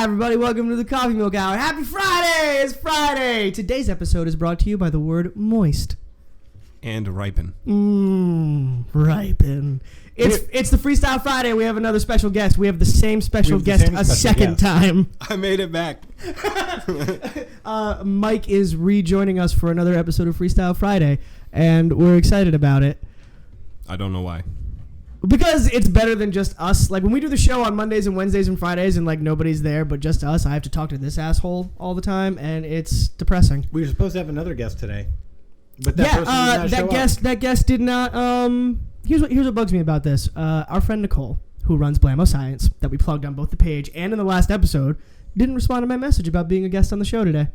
Hi, everybody. Welcome to the Coffee Milk Hour. Happy Friday! It's Friday! Today's episode is brought to you by the word moist. And ripen. Ripen. It's the Freestyle Friday. We have another special guest. We have the same special guest a second time. I made it back. Mike is rejoining us for another episode of Freestyle Friday, and we're excited about it. I don't know why. Because it's better than just us. Like, when we do the show on Mondays and Wednesdays and Fridays and, like, nobody's there but just us, I have to talk to this asshole all the time, and it's depressing. We were supposed to have another guest today. But that guest did not. Here's what bugs me about this. Our friend Nicole, who runs Blammo Science, that we plugged on both the page and in the last episode, didn't respond to my message about being a guest on the show today.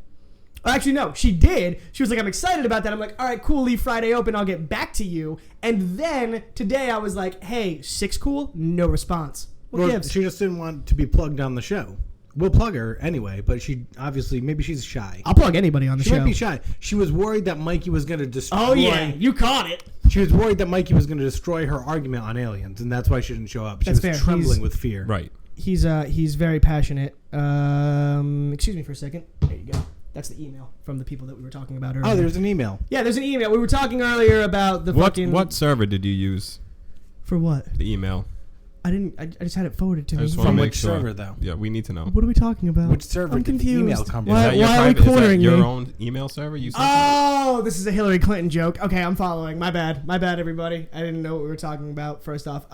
Actually, no, she did. She was like, I'm excited about that. I'm like, all right, cool, leave Friday open. I'll get back to you. And then today I was like, hey, 6 cool? No response. What gives? She just didn't want to be plugged on the show. We'll plug her anyway, but she obviously, maybe she's shy. I'll plug anybody on the show. She might be shy. She was worried that Mikey was going to destroy... Oh, yeah, you caught it. She was worried that Mikey was going to destroy her argument on aliens, and that's why she didn't show up. She was trembling with fear. Right. He's very passionate. Excuse me for a second. There you go. That's the email from the people that we were talking about earlier. Oh, there's an email. Yeah, there's an email. We were talking earlier about the fucking... What server did you use? For what? The email. I just had it forwarded to me. From which server, though? Yeah, we need to know. What are we talking about? Which server did the email come from? Why are we cornering me? Is that your own email server? This is a Hillary Clinton joke. Okay, I'm following. My bad, everybody. I didn't know what we were talking about, first off.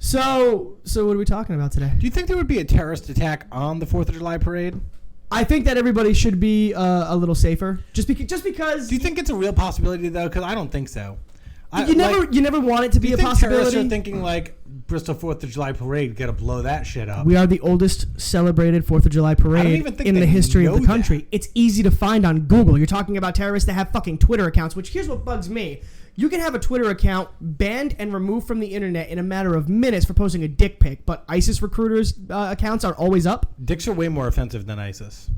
So what are we talking about today? Do you think there would be a terrorist attack on the 4th of July parade? I think that everybody should be a little safer. Just because... Do you think it's a real possibility, though? Because I don't think so. You never want it to be a possibility. Terrorists are thinking like Bristol 4th of July parade, got to blow that shit up. We are the oldest celebrated 4th of July parade in the history of the country. That. It's easy to find on Google. You're talking about terrorists that have fucking Twitter accounts, which here's what bugs me. You can have a Twitter account banned and removed from the internet in a matter of minutes for posting a dick pic, but ISIS recruiters' accounts are always up. Dicks are way more offensive than ISIS.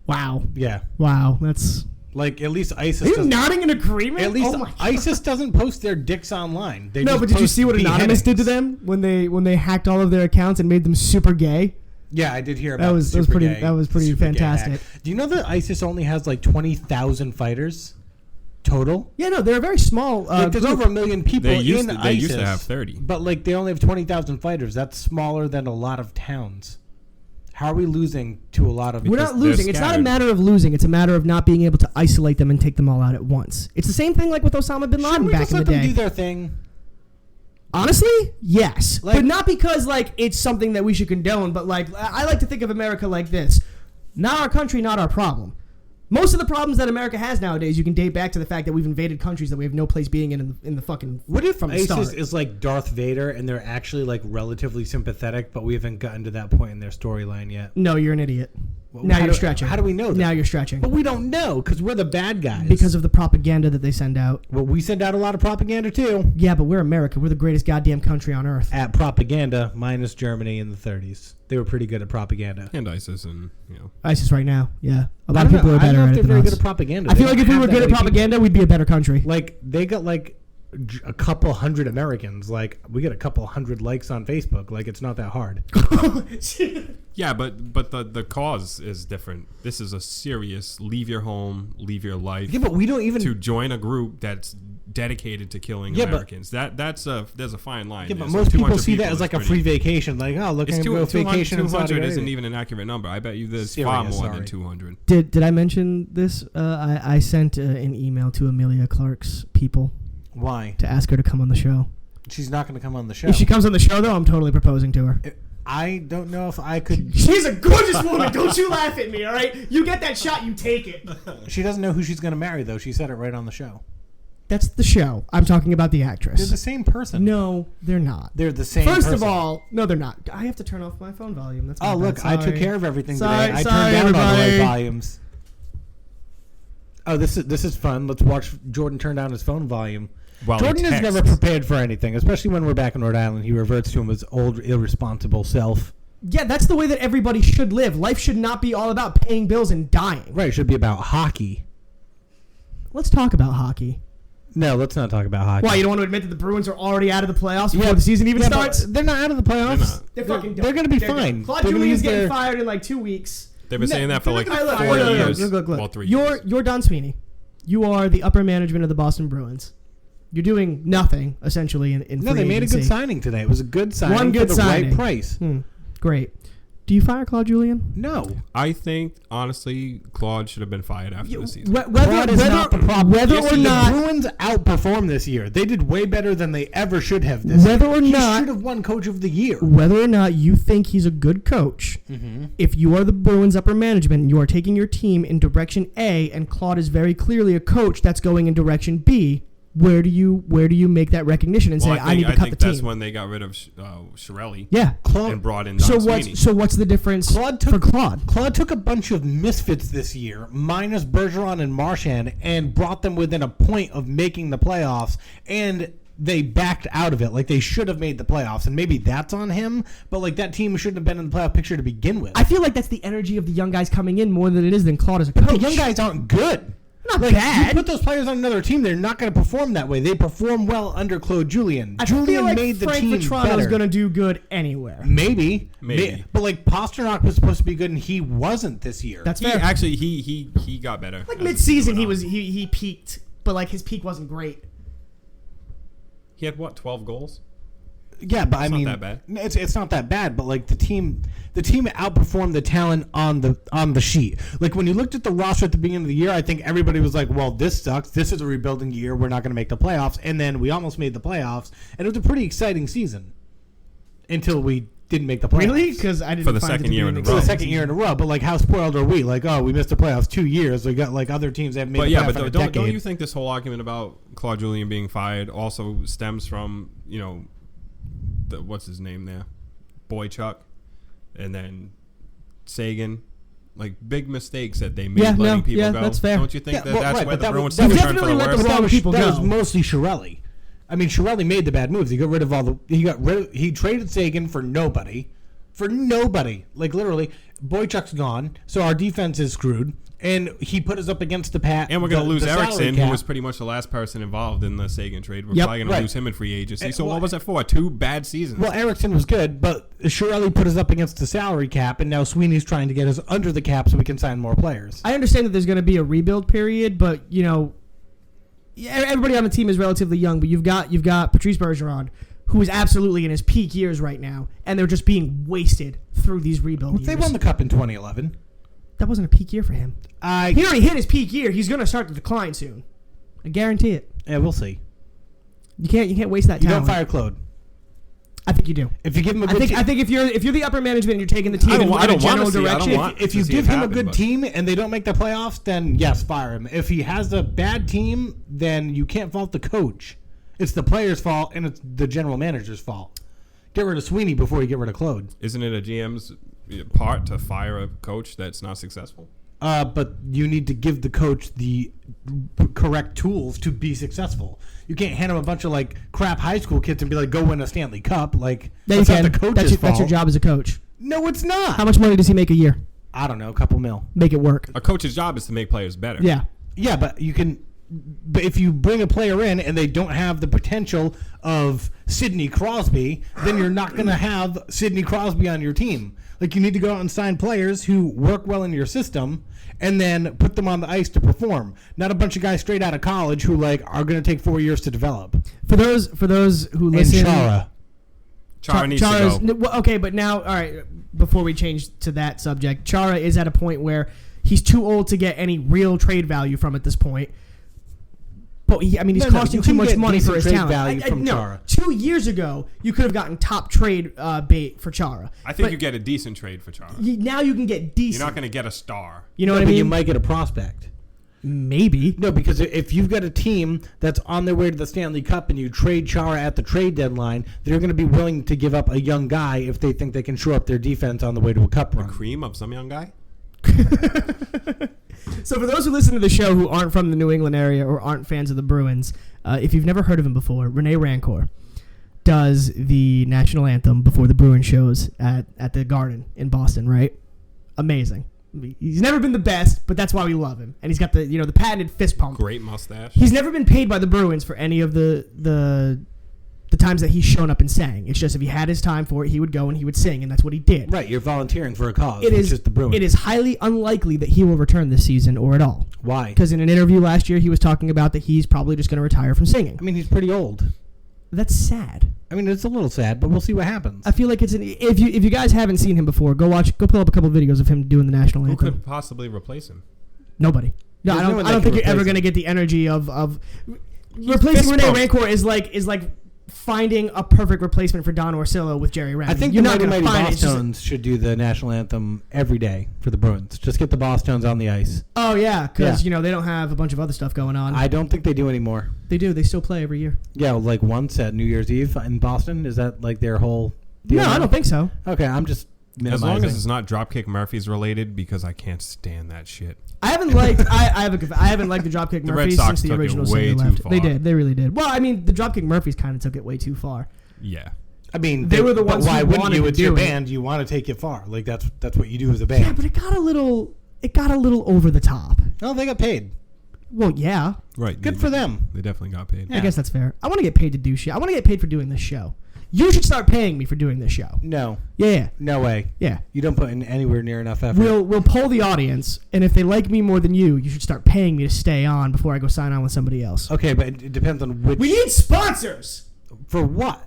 Wow. Yeah. Wow. That's... Like, at least ISIS... Are you nodding in agreement? At least ISIS doesn't post their dicks online. They no, but did you see what Anonymous did to them when they hacked all of their accounts and made them super gay? Yeah, I did hear about that. That was pretty fantastic. Do you know that ISIS only has like 20,000 fighters total? Yeah, no, they're a very small there's over 1 million people in ISIS. They used to have 30. But like they only have 20,000 fighters. That's smaller than a lot of towns. How are we losing to a lot of... We're not losing. It's not a matter of losing. It's a matter of not being able to isolate them and take them all out at once. It's the same thing like with Osama bin Laden back in the day. Shouldn't we just let them do their thing? Honestly, yes. But not because like it's something that we should condone, but like I like to think of America like this. Not our country, not our problem. Most of the problems that America has nowadays, you can date back to the fact that we've invaded countries that we have no place being in the fucking... What if ISIS is like Darth Vader and they're actually like relatively sympathetic, but we haven't gotten to that point in their storyline yet? No, you're an idiot. Now you're stretching. How do we know that? Now you're stretching. But we don't know because we're the bad guys. Because of the propaganda that they send out. Well, we send out a lot of propaganda too. Yeah, but we're America. We're the greatest goddamn country on earth. At propaganda, minus Germany in the 30s. They were pretty good at propaganda. And ISIS and, ISIS right now, yeah. A lot of people are better at it than us. I don't know if they're very good at propaganda. I feel like if we were good at propaganda, we'd be a better country. Like, they got like a couple hundred Americans. Like, we get a couple hundred likes on Facebook. Like, it's not that hard. Yeah, but the cause is different. This is a serious leave your home, leave your life. Yeah, but we don't even... To join a group that's dedicated to killing Americans. There's a fine line. Yeah, but most people see that as like a free vacation. Like, oh, look, I'm going to go vacation in Saudi 200 isn't even an accurate number. I bet you there's far more than 200. Did I mention this? I sent an email to Amelia Clark's people. Why? To ask her to come on the show. She's not going to come on the show. If she comes on the show, though, I'm totally proposing to her. I don't know if I could... She's a gorgeous woman. Don't you laugh at me, all right? You get that shot, you take it. She doesn't know who she's going to marry, though. She said it right on the show. That's the show. I'm talking about the actress. They're the same person. No, they're not. They're the same person. First of all, no, they're not. I have to turn off my phone volume. That's look, I took care of everything today. I turned down all the right volumes. Oh, this is fun. Let's watch Jordan turn down his phone volume. Jordan is never prepared for anything, especially when we're back in Rhode Island. He reverts to his old, irresponsible self. Yeah, that's the way that everybody should live. Life should not be all about paying bills and dying. Right, it should be about hockey. Let's talk about hockey. No, let's not talk about hockey. Why, you don't want to admit that the Bruins are already out of the playoffs before the season even starts? They're not out of the playoffs. They're fucking done. They're going to be fine. Claude Julien's getting fired in like 2 weeks. They've been saying that for like 4 years. Look. Well, 3 years. You're Don Sweeney. You are the upper management of the Boston Bruins. You're doing nothing, essentially, in free they made agency. a good signing today. It was a good signing One good for the signing. right price. Great. Do you fire Claude Julien? No. I think, honestly, Claude should have been fired after the season. Claude is not the problem. Whether or not the Bruins outperformed this year. They did way better than they ever should have this year. He should have won Coach of the Year. Whether or not you think he's a good coach, if you are the Bruins upper management and you are taking your team in direction A and Claude is very clearly a coach that's going in direction B, where do you make that recognition and say, I need to cut the team? I think that's when they got rid of Chiarelli and brought in Don Sweeney. So what's the difference for Claude? Claude took a bunch of misfits this year, minus Bergeron and Marchand, and brought them within a point of making the playoffs, and they backed out of it. Like, they should have made the playoffs, and maybe that's on him, but like that team shouldn't have been in the playoff picture to begin with. I feel like that's the energy of the young guys coming in more than it is than Claude as a coach. But the young guys aren't good. Not bad. You put those players on another team, they're not going to perform that way. They perform well under Claude Julien. I feel like made the Frank team Vetrano's going to do good anywhere. Maybe. But like Pasternak was supposed to be good, and he wasn't this year. That's fair. Actually, he got better. Like mid-season, he peaked, but like his peak wasn't great. He had 12 goals? Yeah, but I mean, not that bad. It's not that bad. But like the team outperformed the talent on the sheet. Like when you looked at the roster at the beginning of the year, I think everybody was like, "Well, this sucks. This is a rebuilding year. We're not going to make the playoffs." And then we almost made the playoffs, and it was a pretty exciting season until we didn't make the playoffs. Really? Because I didn't for the second year in a row. For the second year in a row. But like, how spoiled are we? Like, oh, we missed the playoffs 2 years. We got like other teams that have made the playoffs in a decade. Don't you think this whole argument about Claude Julien being fired also stems from what's his name there, Boychuk, and then Sagan, like big mistakes that they made letting people go. That's fair. Don't you think that's where the Bruins that turned for the worse? That was mostly Chiarelli. I mean, Chiarelli made the bad moves. He got rid of all the. He traded Sagan for nobody. Like literally, Boychuk's gone, so our defense is screwed. And he put us up against the pat. And we're going to lose Eriksson, who was pretty much the last person involved in the Sagan trade. We're probably going to lose him in free agency. So what was it for? 2 bad seasons. Well, Eriksson was good, but Chiarelli put us up against the salary cap, and now Sweeney's trying to get us under the cap so we can sign more players. I understand that there's going to be a rebuild period, but everybody on the team is relatively young. But you've got Patrice Bergeron, who is absolutely in his peak years right now, and they're just being wasted through these rebuild years. They won the cup in 2011. That wasn't a peak year for him. He already hit his peak year. He's going to start to decline soon. I guarantee it. Yeah, we'll see. You can't waste that talent. You don't fire Claude. I think you do. If you give him a good I think if you're the upper management and you're taking the team in a general direction. If you give him a good team and they don't make the playoffs, then yes, fire him. If he has a bad team, then you can't fault the coach. It's the player's fault and it's the general manager's fault. Get rid of Sweeney before you get rid of Claude. Isn't it a GM's part to fire a coach that's not successful? But you need to give the coach the correct tools to be successful. You can't hand him a bunch of like crap high school kids and be like, go win a Stanley Cup. Like, that's not the coach's fault. That's your job as a coach. No, it's not. How much money does he make a year? I don't know, a couple mil. Make it work. A coach's job is to make players better. Yeah. Yeah, but you can. But if you bring a player in and they don't have the potential of Sidney Crosby, then you're not going to have Sidney Crosby on your team. Like, you need to go out and sign players who work well in your system and then put them on the ice to perform. Not a bunch of guys straight out of college who like are going to take 4 years to develop. For those who listen, and Chara needs to go. Okay, but now, all right, before we change to that subject, Chara is at a point where he's too old to get any real trade value from at this point. But he's costing too much money for his talent. Chara. 2 years ago, you could have gotten top trade bait for Chara. I think you get a decent trade for Chara. Now you can get decent. You're not going to get a star. You know what I mean? You might get a prospect. Maybe. No, because if you've got a team that's on their way to the Stanley Cup and you trade Chara at the trade deadline, they're going to be willing to give up a young guy if they think they can shore up their defense on the way to a cup run. The cream of some young guy? So for those who listen to the show who aren't from the New England area or aren't fans of the Bruins, if you've never heard of him before, Rene Rancourt does the national anthem before the Bruins shows at the Garden in Boston, right? Amazing. He's never been the best, but that's why we love him. And he's got the the patented fist pump. Great mustache. He's never been paid by the Bruins for any of the times that he's shown up and sang. It's just if he had his time for it, he would go and he would sing, and that's what he did. Right, you're volunteering for a cause. It's just the Bruins. It is highly unlikely that he will return this season or at all. Why? Because in an interview last year, he was talking about that he's probably just going to retire from singing. I mean, he's pretty old. That's sad. I mean, it's a little sad, but we'll see what happens. I feel like if you guys haven't seen him before, go pull up a couple videos of him doing the national anthem. Who could possibly replace him? Nobody. No, I don't think you're ever going to get the energy of replacing Rene Rancourt is like finding a perfect replacement for Don Orsillo with Jerry Remy. I think you're the not going to Mighty find it. Bosstones should do the national anthem every day for the Bruins. Just get the Bosstones on the ice. Oh yeah, because they don't have a bunch of other stuff going on. I don't think they do anymore. They do. They still play every year. Yeah, like once at New Year's Eve in Boston. Is that like their whole deal? No, I don't think so. Okay, I'm just minimizing. As long as it's not Dropkick Murphys related, because I can't stand that shit. I haven't liked I haven't liked the Dropkick Murphys since the original singer left. Far. They did. They really did. Well, I mean, the Dropkick Murphys kind of took it way too far. Yeah. I mean, they were the ones why who wouldn't wanted you? to It's do your it. band. You want to take it far. Like that's what you do as a band. Yeah, but it got a little over the top. No, they got paid. Well, yeah. Right. Good for them. They definitely got paid. I guess that's fair. I want to get paid to do shit. I want to get paid for doing this show. You should start paying me for doing this show. No. Yeah. No way. Yeah. You don't put in anywhere near enough effort. We'll poll the audience, and if they like me more than you should start paying me to stay on before I go sign on with somebody else. Okay, but it depends on which. We need sponsors. For what?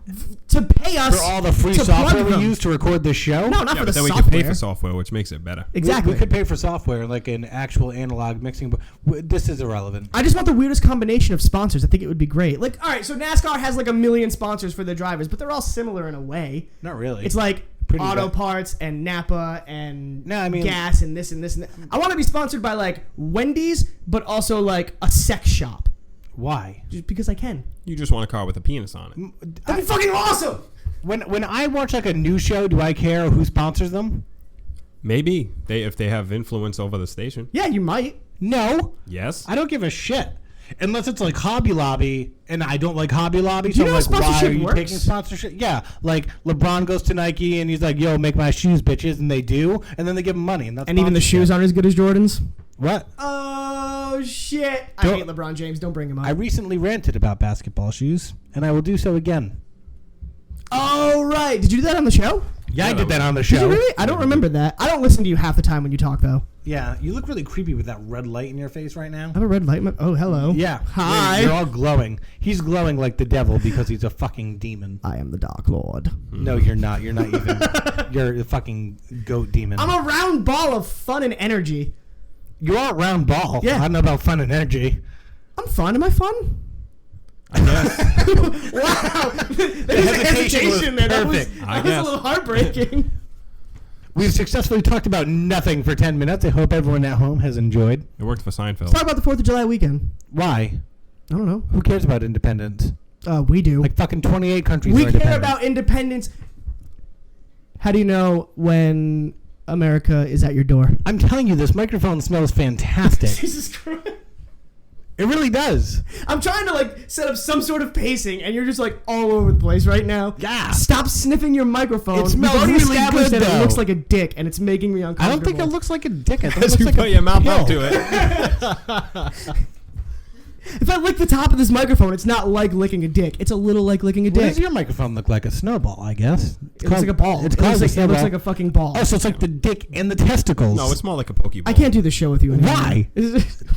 To pay us for all the free software we use to record this show? No, not for the then software. we could pay for software, which makes it better. Exactly. We could pay for software, like an actual analog mixing. But this is irrelevant. I just want the weirdest combination of sponsors. I think it would be great. Like, all right, so NASCAR has like 1 million sponsors for their drivers, but they're all similar in a way. Not really. It's like Pretty auto bad. Parts and Napa and mean, gas and this and this and that. I want to be sponsored by like Wendy's, but also like a sex shop. Why? Just because I can. You just want a car with a penis on it. That'd be fucking awesome. When I watch like a news show, do I care who sponsors them? Maybe if they have influence over the station. Yeah, you might. No. Yes. I don't give a shit. Unless it's like Hobby Lobby, and I don't like Hobby Lobby, Do so you I'm know like, how why are sponsorship you works? taking sponsorship? Yeah, like LeBron goes to Nike and he's like, yo, make my shoes, bitches, and they do, and then they give him money. And even the shoes aren't as good as Jordan's? What? Oh, shit. I hate LeBron James. Don't bring him up. I recently ranted about basketball shoes, and I will do so again. Oh, right. Did you do that on the show? Yeah, I did that on the show. Did you really? I don't remember that. I don't listen to you half the time when you talk, though. Yeah, you look really creepy with that red light in your face right now. I have a red light. Oh, hello. Yeah. Hi. You're all glowing. He's glowing like the devil because he's a fucking demon. I am the Dark Lord. No, you're not. You're not even. You're a fucking goat demon. I'm a round ball of fun and energy. You are a round ball. Yeah. I don't know about fun and energy. I'm fun. Am I fun? I guess. Wow. There's a hesitation there. That was I a guess. little heartbreaking. We've successfully talked about nothing for 10 minutes. I hope everyone at home has enjoyed. It worked for Seinfeld. Let's talk about the 4th of July weekend. Why? I don't know. Who cares about independence? We do. Like fucking 28 countries We are care independent. about independence. How do you know when America is at your door? I'm telling you, this microphone smells fantastic. Jesus Christ. It really does. I'm trying to like set up some sort of pacing, and you're just like all over the place right now. Yeah. Stop sniffing your microphone. It smells We've already really established good, that though. it looks like a dick, and it's making me uncomfortable. I don't think it looks like a dick. I think it As looks you like put a your mouth pill. up to it. If I lick the top of this microphone, it's not like licking a dick. It's a little like licking a What dick. does your microphone look like? A snowball, I guess. It looks like a ball. It's It called looks a like, it looks snowball. like a fucking ball. Oh, so it's like the dick and the testicles. No, it's more like a pokeball. I can't do this show with you anymore. Why?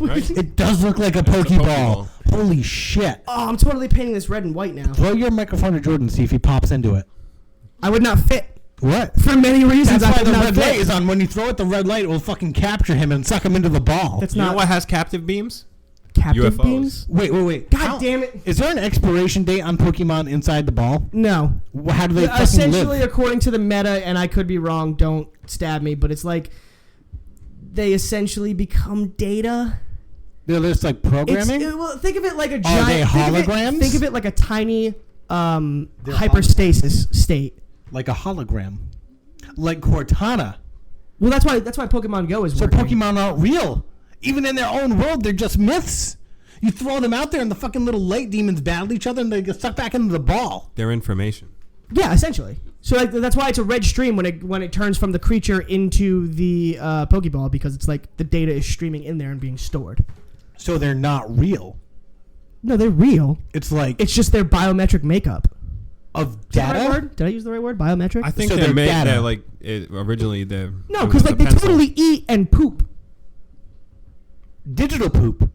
Right? It does look like a a pokeball. Holy shit. Oh, I'm totally painting this red and white now. Throw your microphone to Jordan, see if he pops into it. I would not fit. What? For many reasons, That's I why would the not red fit. light is on. When you throw it, the red light will fucking capture him and suck him into the ball. That's You not know what has captive beams? captive UFOs. beams. Wait. God damn it. Is there an expiration date on Pokemon inside the ball? No. How do they fucking Essentially, live? according to the meta, and I could be wrong, don't stab me, but it's like they essentially become data. They're just like programming? Well, think of it like a Are giant. they holograms? Think of it like a tiny hyperstasis state. Like a hologram. Like Cortana. Well, that's why Pokemon Go is So working. Pokemon aren't real. Even in their own world, they're just myths. You throw them out there and the fucking little light demons battle each other and they get sucked back into the ball. Their information. Yeah, essentially. So like, that's why it's a red stream when it turns from the creature into the Pokeball, because it's like the data is streaming in there and being stored. So they're not real. No, they're real. It's just their biometric makeup. Of data? Right word? Did I use the right word? Biometric? I think so they're data. like originally they're no, because like they totally eat and poop. Digital poop.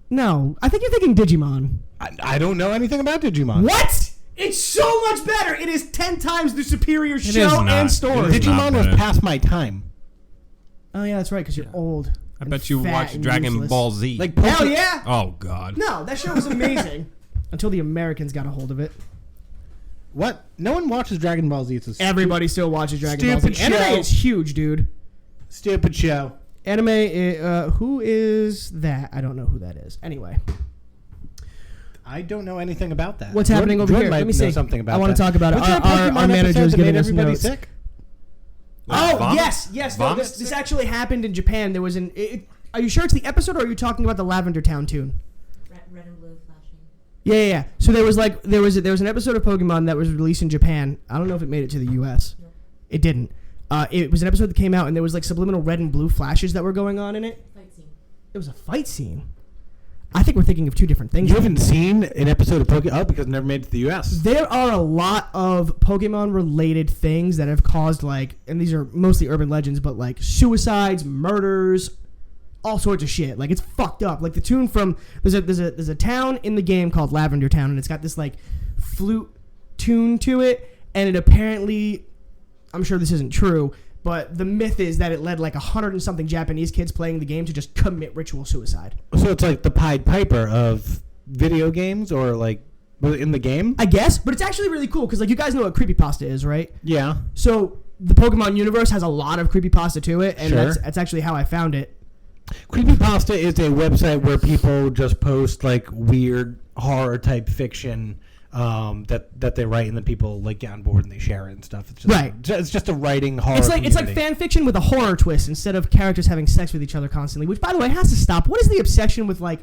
No, I think you're thinking Digimon. I don't know anything about Digimon. What? It's so much better. It is 10 times the superior show and story. Digimon was past my time. Oh yeah, that's right, because you're old. I bet you watched Dragon Ball Z. Like hell yeah! Oh god. No, that show was amazing until the Americans got a hold of it. What? No one watches Dragon Ball Z. Everybody still watches Dragon Ball Z. Show. Anime is huge, dude. Stupid show. Anime. Who is that? I don't know who that is. Anyway. I don't know anything about that. What's happening over here? Let me see. Something about I want to talk about it. Our manager is giving us notes. Sick? Yes. No, this actually happened in Japan. There was are you sure it's the episode, or are you talking about the Lavender Town tune? Red and blue flashing. Yeah. So there was an episode of Pokemon that was released in Japan. I don't know if it made it to the U.S. No. It didn't. It was an episode that came out, and there was like subliminal red and blue flashes that were going on in it. Fight scene. It was a fight scene. I think we're thinking of two different things. You haven't seen an episode of Pokemon? Oh, because it never made it to the U.S. There are a lot of Pokemon-related things that have caused, like, and these are mostly urban legends, but, like, suicides, murders, all sorts of shit. Like, it's fucked up. Like, the tune from... There's a town in the game called Lavender Town, and it's got this, like, flute tune to it, and it apparently... I'm sure this isn't true, but the myth is that it led like 100 and something Japanese kids playing the game to just commit ritual suicide. So it's like the Pied Piper of video games, or like in the game? I guess, but it's actually really cool because like you guys know what creepypasta is, right? Yeah. So the Pokemon universe has a lot of creepypasta to it, and sure. that's actually how I found it. Creepypasta is a website where people just post like weird horror type fiction that they write, and then people like get on board and they share it and stuff. It's just, right. It's just a writing horror. It's like fan fiction with a horror twist instead of characters having sex with each other constantly. Which, by the way, has to stop. What is the obsession with like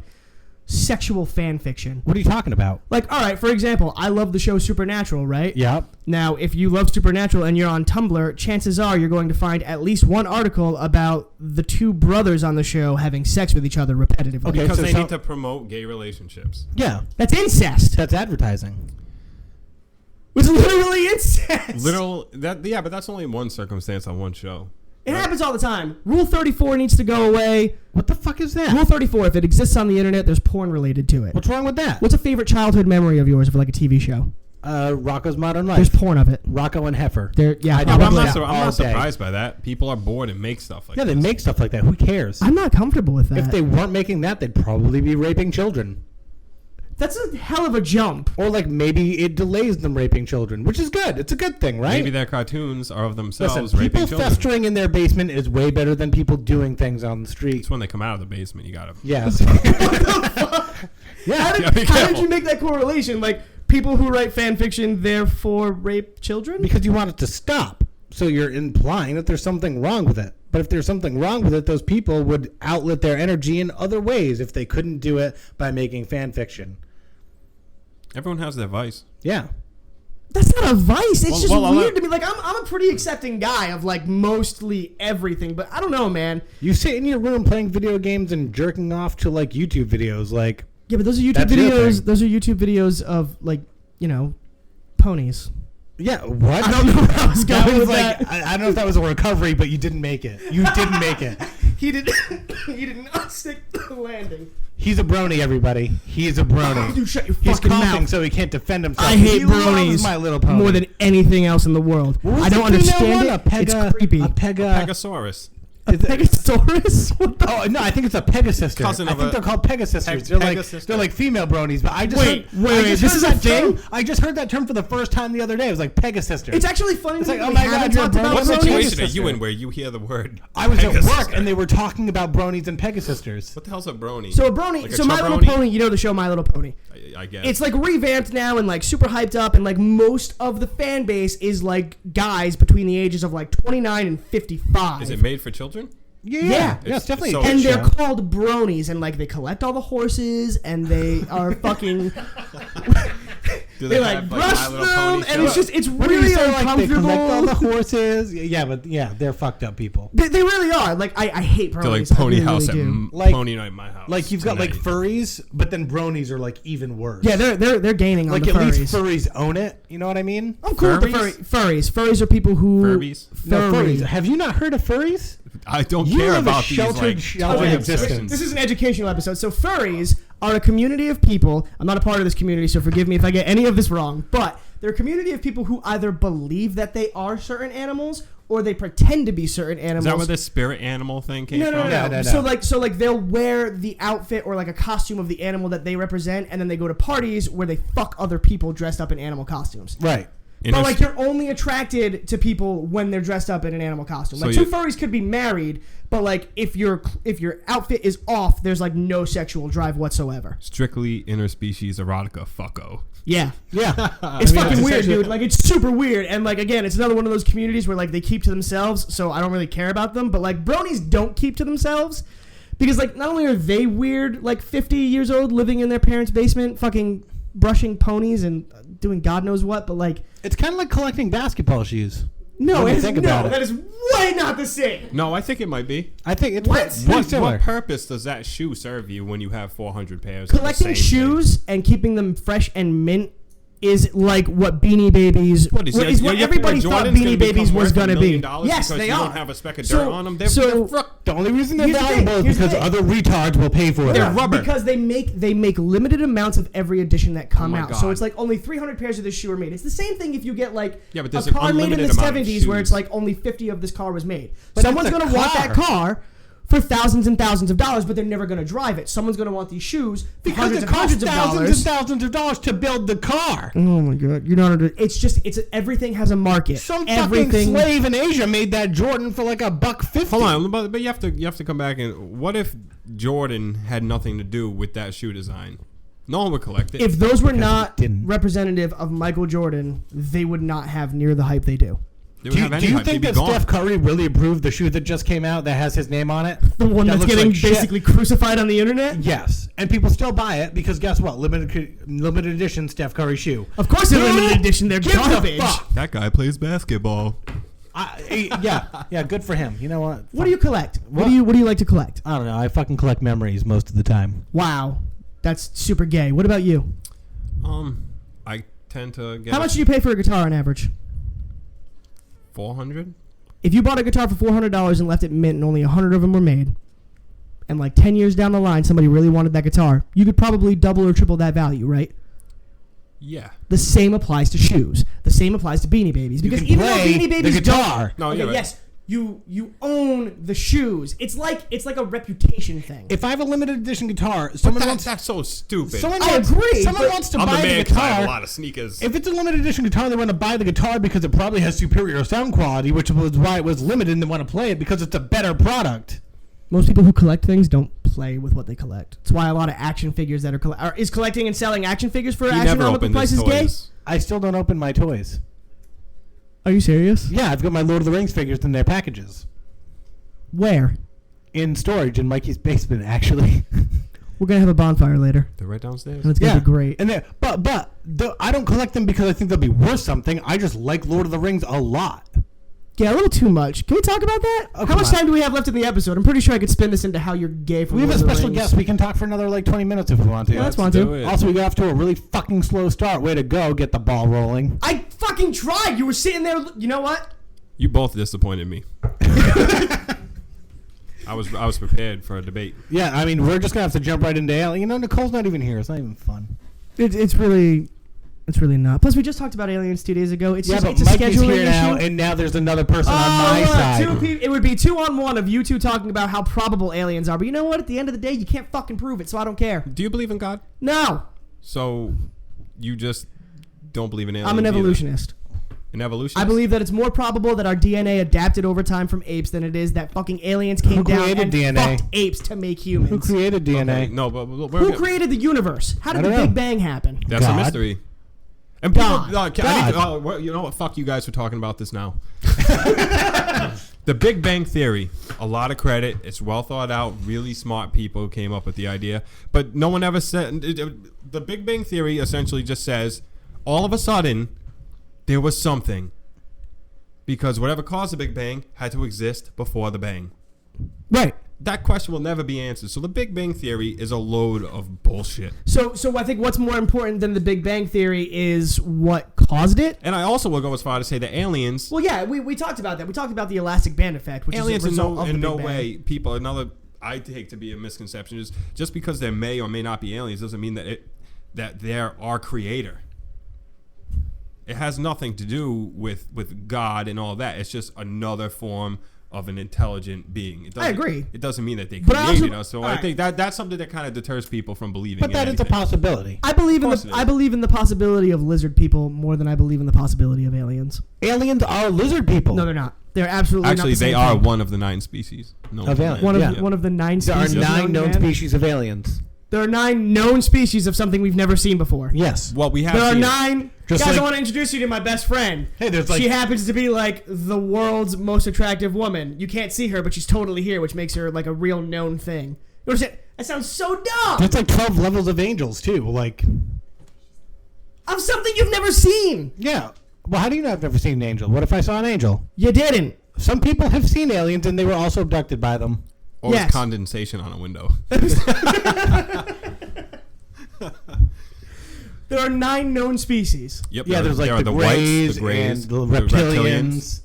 sexual fan fiction? What are you talking about? Like, all right, for example, I love the show Supernatural, right? Yep. Now, if you love Supernatural and you're on Tumblr, chances are you're going to find at least one article about the two brothers on the show having sex with each other repetitively. Okay, because they need to promote gay relationships. Yeah. That's incest. That's advertising. It's literally incest. But that's only one circumstance on one show. It happens all the time. Rule 34 needs to go away. What the fuck is that? Rule 34, if it exists on the internet, there's porn related to it. What's wrong with that? What's a favorite childhood memory of yours of like a TV show? Rocko's Modern Life. There's porn of it. Rocko and Heifer. I'm not surprised by that. People are bored and make stuff like that. Yeah, they make stuff like that. Who cares? I'm not comfortable with that. If they weren't making that, they'd probably be raping children. That's a hell of a jump. Or like maybe it delays them raping children, which is good. It's a good thing, right? Maybe their cartoons are of themselves Listen, raping people children. festering in their basement is way better than people doing things on the street. It's when they come out of the basement, you gotta... Yes. Yeah. How did you make that correlation? Like, people who write fan fiction therefore rape children? Because you want it to stop. So you're implying that there's something wrong with it. But if there's something wrong with it, those people would outlet their energy in other ways if they couldn't do it by making fan fiction. Everyone has their vice. Yeah. That's not a vice. It's just weird to me. Like, I'm a pretty accepting guy of, like, mostly everything. But I don't know, man. You sit in your room playing video games and jerking off to, like, YouTube videos. Like, yeah, but those are YouTube videos. Those are YouTube videos of, like, you know, ponies. Yeah, what? I don't know where I was going with that. I don't know if that was a recovery, but you didn't make it. You didn't make it. He did not stick the landing. He's a brony, everybody. He's a brony. Dude, shut your He's fucking coughing, mouth. so he can't defend himself. I hate bronies My Little Pony more than anything else in the world. I don't understand it. It's creepy. A Pegasaurus. A Pegasaurus? What the Oh no, I think it's a Pegasus. I think they're called Pegasisters. They're like female bronies. But I just wait. This is a thing. I just heard that term for the first time the other day. It was like Pegasisters. It's actually funny. It's like, oh my god, you're a brony. What situation are you in where you hear the word? I was at work and they were talking about bronies and Pegasisters. What the hell's a brony? So a brony. Like a so My Little Pony. You know the show My Little Pony. I guess it's like revamped now and like super hyped up, and like most of the fan base is like guys between the ages of like 29 and 55. Is it made for children? Yeah, it's definitely. And they're called bronies, and like they collect all the horses, and they are fucking. Do they have, brush My Little them, Pony and it's show? just it's What do you really say, like, they uncomfortable. collect all the horses. Yeah, but they're fucked up people. They really are. Like I hate They're bronies. like Pony I really, House really at do. Like- Pony Night at my house. Like you've got like tonight. furries, but then bronies are like even worse. Yeah, they're gaining on like the at furries. least furries own it. You know what I mean? I'm cool with the furries. Furries are people who Furbies? No, Furry. furries. Have you not heard of furries? I don't You care live a about these sheltered, like sheltered toy existence. obsessions. This is an educational episode. So furries are a community of people. I'm not a part of this community, so forgive me if I get any of this wrong. But they're a community of people who either believe that they are certain animals or they pretend to be certain animals. Is that where this spirit animal thing came No. from? No. So like they'll wear the outfit or like a costume of the animal that they represent, and then they go to parties where they fuck other people dressed up in animal costumes. Right. But like you're only attracted to people when they're dressed up in an animal costume. Like two furries could be married, but like if your outfit is off, there's like no sexual drive whatsoever. Strictly interspecies erotica, fucko. Yeah. Yeah. It's fucking weird, dude. Like it's super weird. And like again, it's another one of those communities where like they keep to themselves, so I don't really care about them. But like bronies don't keep to themselves because like not only are they weird, like 50 years old living in their parents' basement, fucking brushing ponies and doing God knows what, but like It's kind of like collecting basketball shoes. no, When you it's think about it. that is way not the same. No, I think it might be. I think it's What? pretty similar. What purpose does that shoe serve you when you have 400 pairs? of the Collecting same shoes and keeping them fresh and mint is like what Beanie Babies What is what everybody thought Beanie Babies was going to be. Yes, they you are. don't have a speck of dirt on them. They're The only reason they're Here's the thing, valuable is here's the because thing. other retards will pay for it. They're rubber. Because they make limited amounts of every edition that come Oh my out. So God. it's like only 300 pairs of this shoe are made. It's the same thing if you get like Yeah, but a there's an car made in the unlimited amount of 70s where it's shoes. like only 50 of this car was made. But Someone's it's a going to want that car. car for thousands and thousands of dollars, but they're never going to drive it. Someone's going to want these shoes for Because hundreds it and costs hundreds of thousands dollars. and thousands of dollars to build the car. Oh my god! You know, it's everything has a market. Some everything. fucking slave in Asia made that Jordan for like $1.50. Hold on, but you have to come back and what if Jordan had nothing to do with that shoe design? No one would collect it. If those were not didn't. representative of Michael Jordan, they would not have near the hype they do. They Do would have any you hype. think They'd that be gone. Steph Curry really approved the shoe that just came out that has his name on it? The one That that's looks getting like shit. basically crucified on the internet. Yes, and people still buy it because guess what? Limited edition Steph Curry shoe. Of course, they're Who limited edition. They're gives a garbage. fuck? That guy plays basketball. Yeah, good for him. You know what? What do you collect? What What? do you like to collect? I don't know. I fucking collect memories most of the time. Wow, that's super gay. What about you? I tend to get How much do you pay for a guitar on average? 400. If you bought a guitar for $400 and left it mint and only 100 of them were made, and like 10 years down the line somebody really wanted that guitar, you could probably double or triple that value, right? Yeah. The same applies to shoes. The same applies to Beanie Babies. Because can even though play Beanie the Babies guitar. don't, No, okay, yeah, but- yes, you own the shoes. It's like a reputation thing. If I have a limited edition guitar, someone wants. That's so stupid. Someone I wants, agree, Someone but wants to I'm the buy the man 'cause I have a guitar. lot of sneakers. If it's a limited edition guitar, they want to buy the guitar because it probably has superior sound quality, which was why it was limited, and they want to play it because it's a better product. Most people who collect things don't play with what they collect. It's why a lot of action figures that are is collecting and selling action figures for He never astronomical opened his prices gay. toys. I still don't open my toys. Are you serious? Yeah, I've got my Lord of the Rings figures in their packages. Where? In storage in Mikey's basement, actually. We're gonna have a bonfire later, They're right downstairs. and it's gonna be great. And I don't collect them because I think they'll be worth something. I just like Lord of the Rings a lot. Yeah, a little too much. Can we talk about that? Oh, How come much on. time do we have left in the episode? I'm pretty sure I could spin this into how you're gay for We have a Lord of the special Rings. guest. We can talk for another like 20 minutes if we want to. Yeah, let's want do to. it. Also, we got off to a really fucking slow start. Way to go, get the ball rolling. I fucking tried. You were sitting there. You know what? You both disappointed me. I was prepared for a debate. Yeah, I mean, we're just gonna have to jump right into Alien. You know, Nicole's not even here. It's not even fun. It's really not. Plus, we just talked about Aliens 2 days ago. It's Yeah, just but it's a Mikey's scheduling here now, issue. and now there's another person on my look, side. it would be 2-on-1 of you two talking about how probable aliens are. But you know what? At the end of the day, you can't fucking prove it, so I don't care. Do you believe in God? No, So you just don't believe in aliens? I'm an either? evolutionist. An evolutionist? I believe that it's more probable that our DNA adapted over time from apes than it is that fucking aliens came Who down created and DNA? fucked apes to make Who humans. created DNA? Okay, no, but Who created the universe? How did I the don't know. Big Bang happen? That's God. a mystery. And people, God. I need to, you know what? Fuck you guys for talking about this now. The Big Bang Theory, a lot of credit. It's well thought out. Really smart people came up with the idea, but no one ever said the Big Bang Theory. Essentially, just says, all of a sudden, there was something. Because whatever caused the Big Bang had to exist before the bang. Right. That question will never be answered. So the Big Bang Theory is a load of bullshit. So I think what's more important than the Big Bang Theory is what caused it. And I also will go as far to say that aliens... Well, yeah, we talked about that. We talked about the elastic band effect, which aliens is a result of the in Big no Bang. way, people, another I take to be a misconception is just because there may or may not be aliens doesn't mean that they're our creator. It has nothing to do with God and all that. It's just another form of an intelligent being. I agree. It doesn't mean that they But created us. So I right. think that's something that kind of deters people from believing. But that is a possibility. I believe in the possibility of lizard people more than I believe in the possibility of aliens. Aliens are lizard people. No, they're not. They're absolutely actually not the they same are thing. one of the 9 species. Of aliens. One of the 9 species. There are 9 known man. species of aliens. There are 9 known species of something we've never seen before. Yes. Well, we have. There are seen 9. Just guys, like- I want to introduce you to my best friend. Hey, there's like she happens to be like the world's most attractive woman. You can't see her, but she's totally here, which makes her like a real known thing. You understand? That sounds so dumb. there's like 12 levels of angels too. Like Of something you've never seen. yeah. Well, how do you know I've never seen an angel? What if I saw an angel? You didn't. Some people have seen aliens and they were also abducted by them. Or Yes. condensation on a window. There are 9 known species. Yep. Yeah, there's like there are the whites, greys and the reptilians.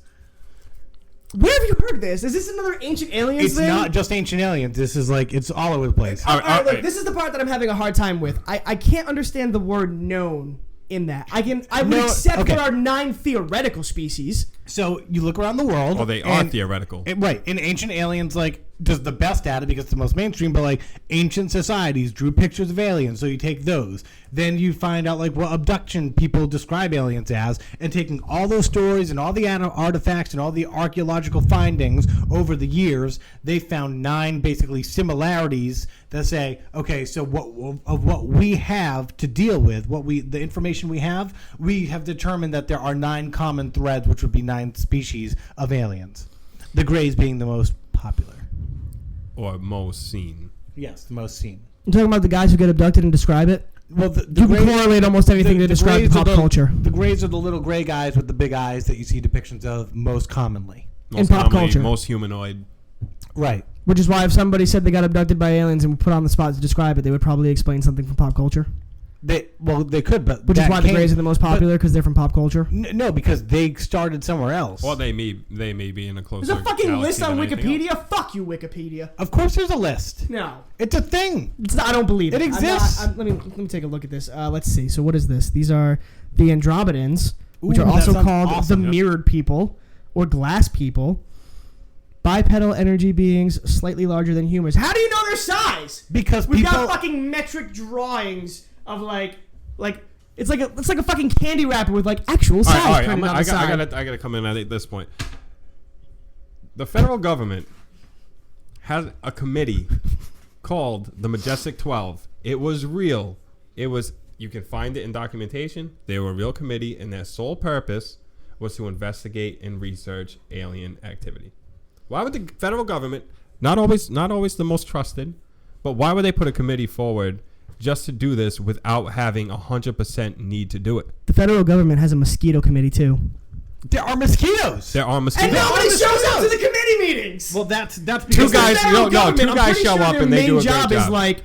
Where have you heard this? Is this another ancient aliens It's thing? not just ancient aliens. This is like it's all over the place. All right, this is the part that I'm having a hard time with. I can't understand the word known in that. I would No, accept okay. there are 9 theoretical species. So you look around the world. Well, they are and- theoretical. Right. In ancient aliens, like, does the best data because it's the most mainstream, but like ancient societies drew pictures of aliens, so you take those. Then you find out like what abduction people describe aliens as, and taking all those stories and all the artifacts and all the archaeological findings over the years, they found 9 basically similarities that say, okay, so what we have to deal with, the information we have determined that there are 9 common threads, which would be 9 species of aliens. The Greys being the most popular. Or most seen. Yes, the most seen. I'm talking about the guys who get abducted and describe it. Well, You can correlate almost anything to describe Greys pop are culture. The Greys are the little gray guys with the big eyes that you see depictions of most commonly. Most pop commonly, culture. Most humanoid. Right. Which is why if somebody said they got abducted by aliens and were put on the spot to describe it, they would probably explain something from pop culture. They could, but Which is that why the came- Greys are the most popular, because they're from pop culture. No, because they started somewhere else. Or they may be in a closer. There's a fucking galaxy list on than anything else. Wikipedia. Fuck you, Wikipedia. Of course, there's a list. No. It's a thing. It's not, I don't believe it. It exists. Let me take a look at this. Let's see. So what is this? These are the Andromedans, which Ooh, are that also sounds called awesome. the mirrored people or glass people. Bipedal energy beings, slightly larger than humans. How do you know their size? Because We've people. got fucking metric drawings of like it's like a fucking candy wrapper with like actual size All right. printed on the side. I gotta come in at this point. The federal government has a committee called the Majestic 12. It was real. You can find it in documentation. They were a real committee, and their sole purpose was to investigate and research alien activity. Why would the federal government, not always the most trusted, but why would they put a committee forward just to do this without having 100% need to do it? The federal government has a mosquito committee too. There are mosquitoes. There are mosquitoes. And nobody shows up to the committee meetings. Well, that's because Two guys- The federal no, government, two I'm guys pretty show sure up their and they main do a great job is job. like,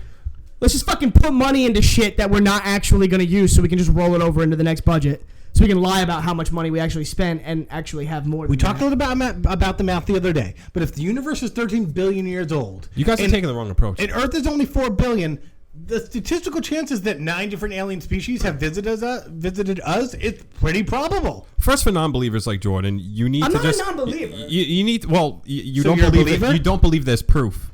let's just fucking put money into shit that we're not actually going to use, so we can just roll it over into the next budget, so we can lie about how much money we actually spend and actually have more. We than talked that. a little about the math the other day. But if the universe is 13 billion years old, You guys are taking the wrong approach. and Earth is only 4 billion, the statistical chances that 9 different alien species have visited us is pretty probable. First, for non-believers like Jordan, you need I'm to not a just non-believer. You need you So don't you're a believe believer? you don't believe there's proof.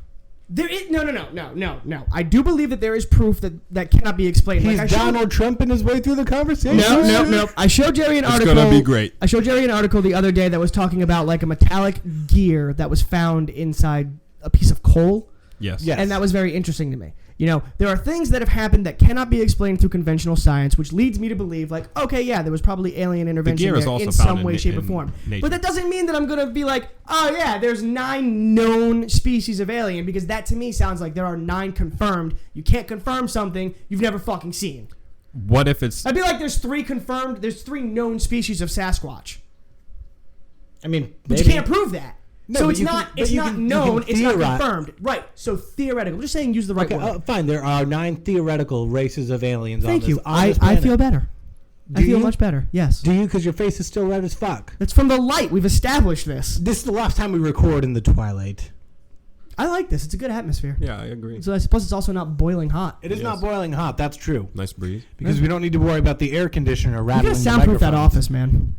There is no. I do believe that there is proof that cannot be explained. He's I showed- Donald Trumping his way through the conversation. No. I showed Jerry an It's article. gonna be great. I showed Jerry an article the other day that was talking about like a metallic gear that was found inside a piece of coal. Yes. Yes. And that was very interesting to me. You know, there are things that have happened that cannot be explained through conventional science, which leads me to believe, like, okay, yeah, there was probably alien intervention gear is there also in found some in way, na- shape, or in form. nature. But that doesn't mean that I'm going to be like, oh, yeah, there's 9 known species of alien, because that to me sounds like there are 9 confirmed. You can't confirm something you've never fucking seen. What if it's... I'd be like, there's 3 known species of Sasquatch. I mean, but you can't prove that. No, so it's not known, it's not confirmed. Right. So theoretical. I'm just saying use the right word. Fine. There are 9 theoretical races of aliens Thank on you. this planet. I feel better. I feel much better. Yes. Do you? Because your face is still red as fuck. It's from the light. We've established this. This is the last time we record in the twilight. I like this. It's a good atmosphere. Yeah, I agree. So I suppose it's also not boiling hot. It is not boiling hot. That's true. Nice breeze. Because we don't need to worry about the air conditioner rattling You the gotta soundproof that microphones. office, man.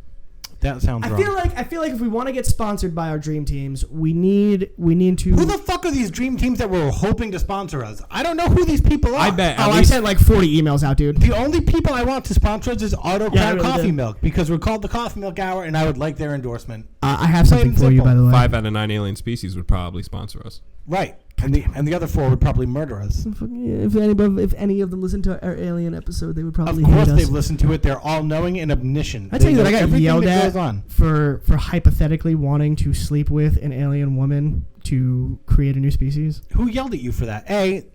That sounds wrong. I feel like if we want to get sponsored by our dream teams, we need to. Who the fuck are these dream teams that we're hoping to sponsor us? I don't know who these people are. I bet. I sent like 40 emails out, dude. The only people I want to sponsor us is Auto Crown really Coffee did. Milk because we're called the Coffee Milk Hour, and I would like their endorsement. I have something Plain for you, simple. by the way. 5 out of 9 alien species would probably sponsor us. Right, and the other 4 would probably murder us. If any of them listen to our alien episode, they would probably Of course, hate us. they've listened to it. They're all knowing and omniscient. I tell you They that I know got everything yelled that at goes on. for hypothetically wanting to sleep with an alien woman to create a new species. Who yelled at you for that? They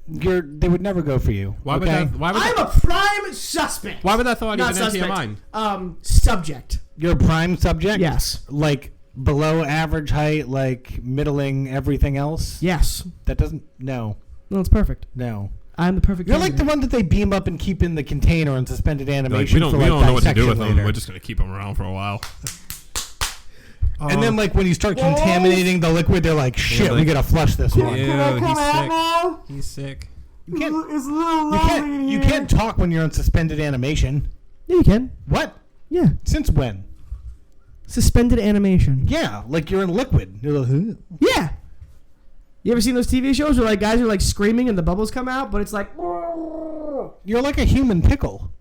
would never go for you. Why okay? would that? I'm a prime suspect. Why would that thought Not even enter your suspect. mind? Subject. You're a prime subject? Yes. Like below average height, like middling everything else? Yes. That doesn't... No. No, it's perfect. No. I'm the perfect. You're like the candidate. one that they beam up and keep in the container in suspended Like, animation we don't for know what to do dissection with them. later. We're just gonna keep them around for a while. And then, like, when you start contaminating the liquid, they're like, shit, we gotta flush this one. Ew, Can I come he's out sick. now? He's sick. You can't, It's a little lonely in you here. can't talk when you're in suspended animation. Yeah, you can. What? Yeah. Since when? Suspended animation. Yeah, like you're in liquid. You're like, huh? Yeah. You ever seen those TV shows where like guys are like screaming and the bubbles come out, but it's like You're like a human pickle.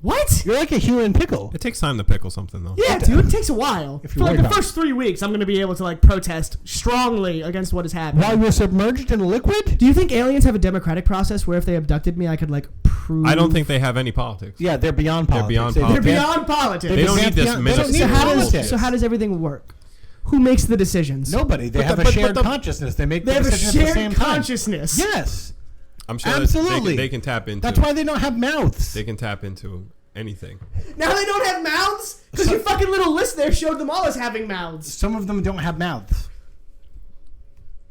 what? You're like a human pickle. It takes time to pickle something, though. Yeah, dude, it takes a while. If For you like work the hard. first 3 weeks, I'm gonna be able to like protest strongly against what is happening. While you're submerged in liquid? Do you think aliens have a democratic process where if they abducted me, I could like prove? I don't think they have any politics. Yeah, they're beyond politics. beyond They- they're politics. beyond politics. They don't need this They don't myth. need So how does politics. everything work? Who makes the decisions? Nobody. They But have the- a but shared the- consciousness. They make They the have a decisions at the shared same time. consciousness. Yes. I'm sure Absolutely. they can tap into. That's why they don't have mouths. they can tap into anything. Now they don't have mouths because your fucking little list there showed them all as having mouths. Some of them don't have mouths.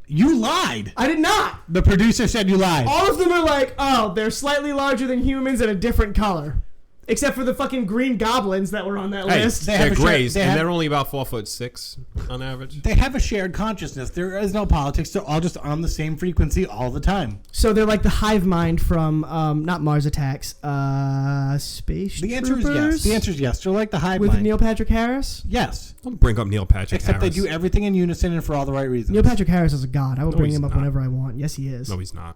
You lied. I did not. The producer said you lied. All of them are like, oh, they're slightly larger than humans and a different color. Except for the fucking green goblins that were on that Hey, list. they have they're a shared- grays, they and have- they're only about 4'6" on average. They have a shared consciousness. There is no politics. They're all just on the same frequency all the time. So they're like the hive mind from, not Mars Attacks, Space The answer Troopers? is yes. The answer is yes. They're like the hive With mind. Neil Patrick Harris? Yes. Don't bring up Neil Patrick Except Harris. they do everything in unison and for all the right reasons. Neil Patrick Harris is a god. I will No, bring he's him up not. whenever I want. Yes, he is. No, he's not.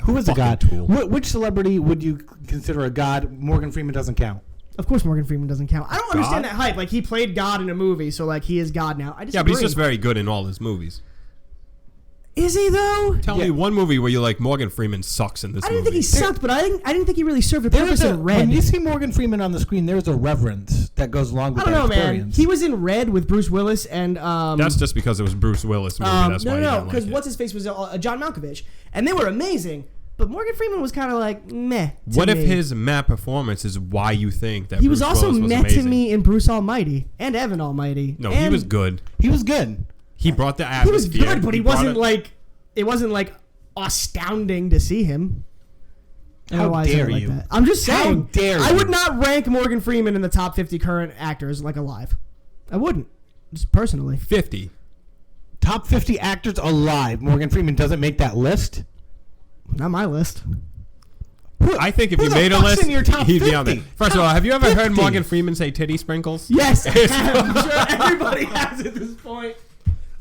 Who is a fucking god? tool. Which celebrity would you consider a god? Morgan Freeman doesn't count. Of course Morgan Freeman doesn't count. I don't God? understand that hype. Like, he played God in a movie, so, like, he is God now. I disagree. Yeah, but he's just very good in all his movies. Is he, though? Tell me one movie where you're like, Morgan Freeman sucks in this I didn't movie. think he sucked, but I didn't think he really served a purpose in Red. When you see Morgan Freeman on the screen, there's a reverence that goes along I with don't that know, man. experience. He was in Red with Bruce Willis and That's just because it was Bruce Willis movie. That's why no, you because didn't like what's his face was John Malkovich, and they were amazing. But Morgan Freeman was kind of like meh. it. What to if me. his map performance is why you think that He Bruce was also Willis was meh amazing? to me in Bruce Almighty and Evan Almighty. No, and he was good. He was good. He brought the He was atmosphere. good, but he brought wasn't it- like it wasn't like astounding to see him. I don't know How why I said it dare like you. that. I'm just How saying. dare I you. would not rank Morgan Freeman in the top 50 current actors like alive. I wouldn't. Just personally. 50. Top 50 actors alive. Morgan Freeman doesn't make that list. Not my list. I think if Who you the made a fuck's list, in your top he'd be on there. 50? First of all, have you ever heard 50? Morgan Freeman say titty sprinkles? Yes, I have. I'm sure everybody has at this point.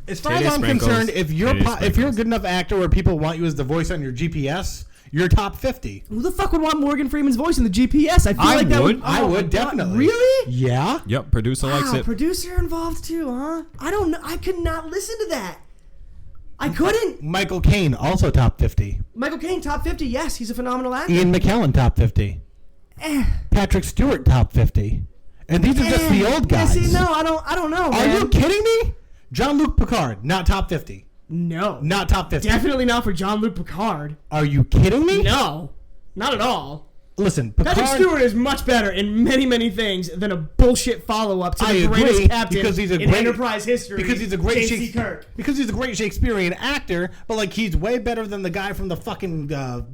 As far as Titty I'm sprinkles. concerned, if you're Titty if you're a sprinkles. good enough actor where people want you as the voice on your GPS, you're top 50. Who the fuck would want Morgan Freeman's voice in the GPS? I feel I like that would. would. I oh my would God. definitely. Really? Yeah. Yep, producer likes Wow, it. producer involved too, huh? I don't know. I could not listen to that. I couldn't. Michael Caine also top 50. Michael Caine, top 50. Yes, he's a phenomenal actor. Ian McKellen top 50. Eh, Patrick Stewart top 50. And these are just the old guys. Yeah, see, no, I don't know. Are Man. you kidding me? Jean-Luc Picard not top 50. No, Not top 50. definitely not for Jean-Luc Picard. Are you kidding me? No, not at all. Listen, Patrick Stewart is much better in many, many things than a bullshit follow-up to the greatest captain in Enterprise history. Because he's a great Kirk. Because he's a great Shakespearean actor, but like he's way better than the guy from the fucking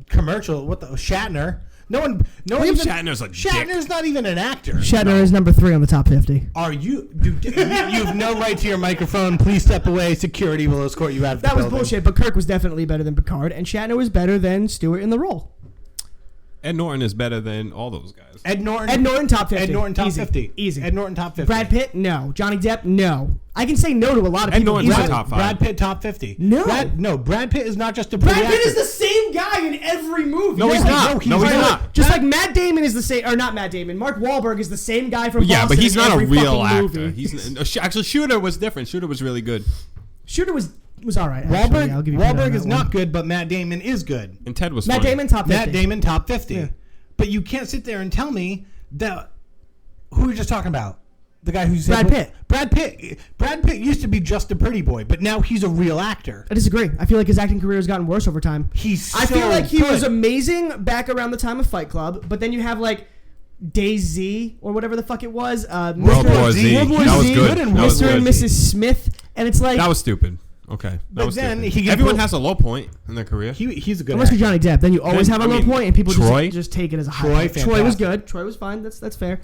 commercial. What the Shatner? No one. Shatner's a Shatner's not even an actor. Shatner is number 3 on the top 50. Are you? Dude, you have no right to your microphone. Please step away. Security will escort you out of the building. That was bullshit. But Kirk was definitely better than Picard, and Shatner was better than Stewart in the role. Ed Norton is better than all those guys. Ed Norton top 50. Ed Norton top 50. Easy. Ed Norton top 50. Brad Pitt, no. Johnny Depp, no. I can say no to a lot of people. Ed Norton's top 5. Brad Pitt top 50. No. Brad Pitt is not just a Brad Pitt is the same guy in every movie. No, he's not. No, he's not. Just like Matt Damon is the same, or not Matt Damon. Mark Wahlberg is the same guy from Boston. Yeah, but he's not a real actor. Movie. Actually, Shooter was different. Shooter was really good. Shooter was all right. Wahlberg is not good, but Matt Damon is good. And Ted was Matt funny. Damon top 50. Matt Damon top 50. Yeah. But you can't sit there and tell me that who are you just talking about? The guy who's Brad Pitt. Brad Pitt used to be just a pretty boy, but now he's a real actor. I disagree. I feel like his acting career has gotten worse over time. I feel like he was amazing back around the time of Fight Club, but then you have like DayZ or whatever the fuck it was. World War Z. That was good. Mr. and Mrs. Smith, and it's like that was stupid. Okay, but then everyone has a low point in their career. He's a good. Unless you're Johnny Depp, then you always have a low point, and people Troy? just take it as a high. Troy was good. Troy was fine. That's fair.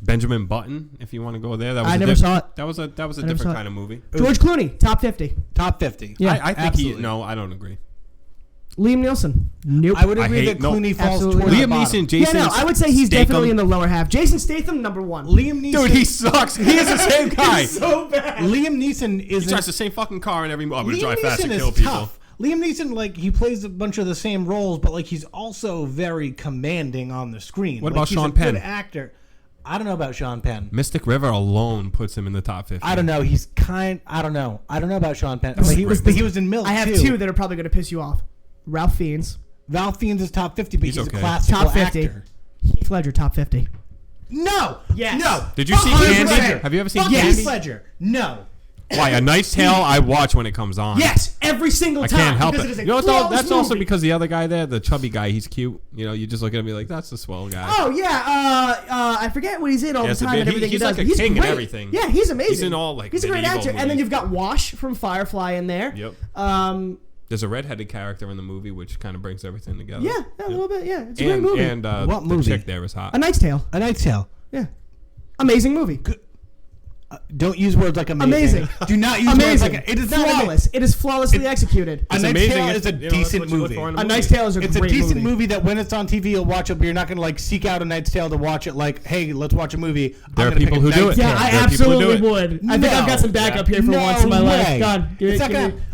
Benjamin Button, if you want to go there, I never saw it. That was a different kind of movie. George Clooney, top 50. Top 50. Yeah, I think I don't agree. Liam Neeson. Nope. I would agree that Clooney falls towards Liam Neeson, Jason. Yeah, no, I would say he's definitely in the lower half. Jason Statham, number 1. Liam Neeson. Dude, he sucks. He is the same guy. He's so bad. Liam Neeson is. He drives the same fucking car in every movie. I'm gonna drive Neeson fast and is kill people. Tough. Liam Neeson, like, he plays a bunch of the same roles, but like he's also very commanding on the screen. What about Sean Penn? Penn? Good actor. I don't know about Sean Penn. Mystic River alone puts him in the top 50. I don't know. I don't know. I don't know about Sean Penn. But he was in Milk. I have too. 2 that are probably going to piss you off. Ralph Fiennes. Ralph Fiennes is top 50, but he's okay. a classical top 50. actor. Heath Ledger, top 50. No. Yes. No. Did you see Candy? Have you ever seen Candy? Heath Ledger. No. Why? A Nice Tale I watch when it comes on. Yes, every single time. I can't help it. Is You know what? That's also movie. because the other guy there, the chubby guy, he's cute. You know, you just look at him and be like, that's the swell guy. Oh yeah, I forget what he's in all the time and everything he's he does. like a He's king great. and everything. Yeah, he's amazing. He's in all like he's a great actor. movies. And then you've got Wash from Firefly in there. Yep. There's a redheaded character in the movie which kind of brings everything together. Yeah, a little bit. Yeah, it's a great movie. And what movie? The chick there is hot. A Knight's Tale. A Knight's Tale. Yeah, amazing movie. Don't use words like amazing. Do not use words like it is flawless. It is flawlessly executed. A Knight's Tale is a decent movie. A Knight's Tale is a great movie. It's a decent movie that when it's on TV you'll watch it, but you're not going to like seek out A Knight's Tale to watch it. Like, hey, let's watch a movie. There are people who do it. Yeah, I absolutely would. I think I've got some backup here for once in my life. God,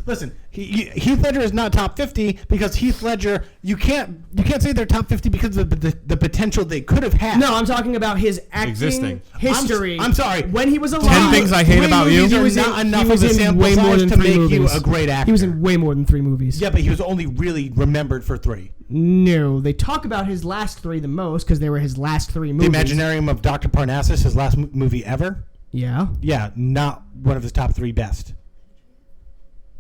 listen. Heath Ledger is not top 50 because Heath Ledger. You can't say they're top 50 because of the potential they could have had. No, I'm talking about his acting history. I'm sorry. When he was alive. 10 Things I Hate About You. He was not enough of a sample size to make you a great actor. He was in way more than 3 movies. Yeah, but he was only really remembered for 3. No, they talk about his last 3 the most because they were his last 3 movies. The Imaginarium of Dr. Parnassus, his last movie ever. Yeah. Yeah, not one of his top 3 best.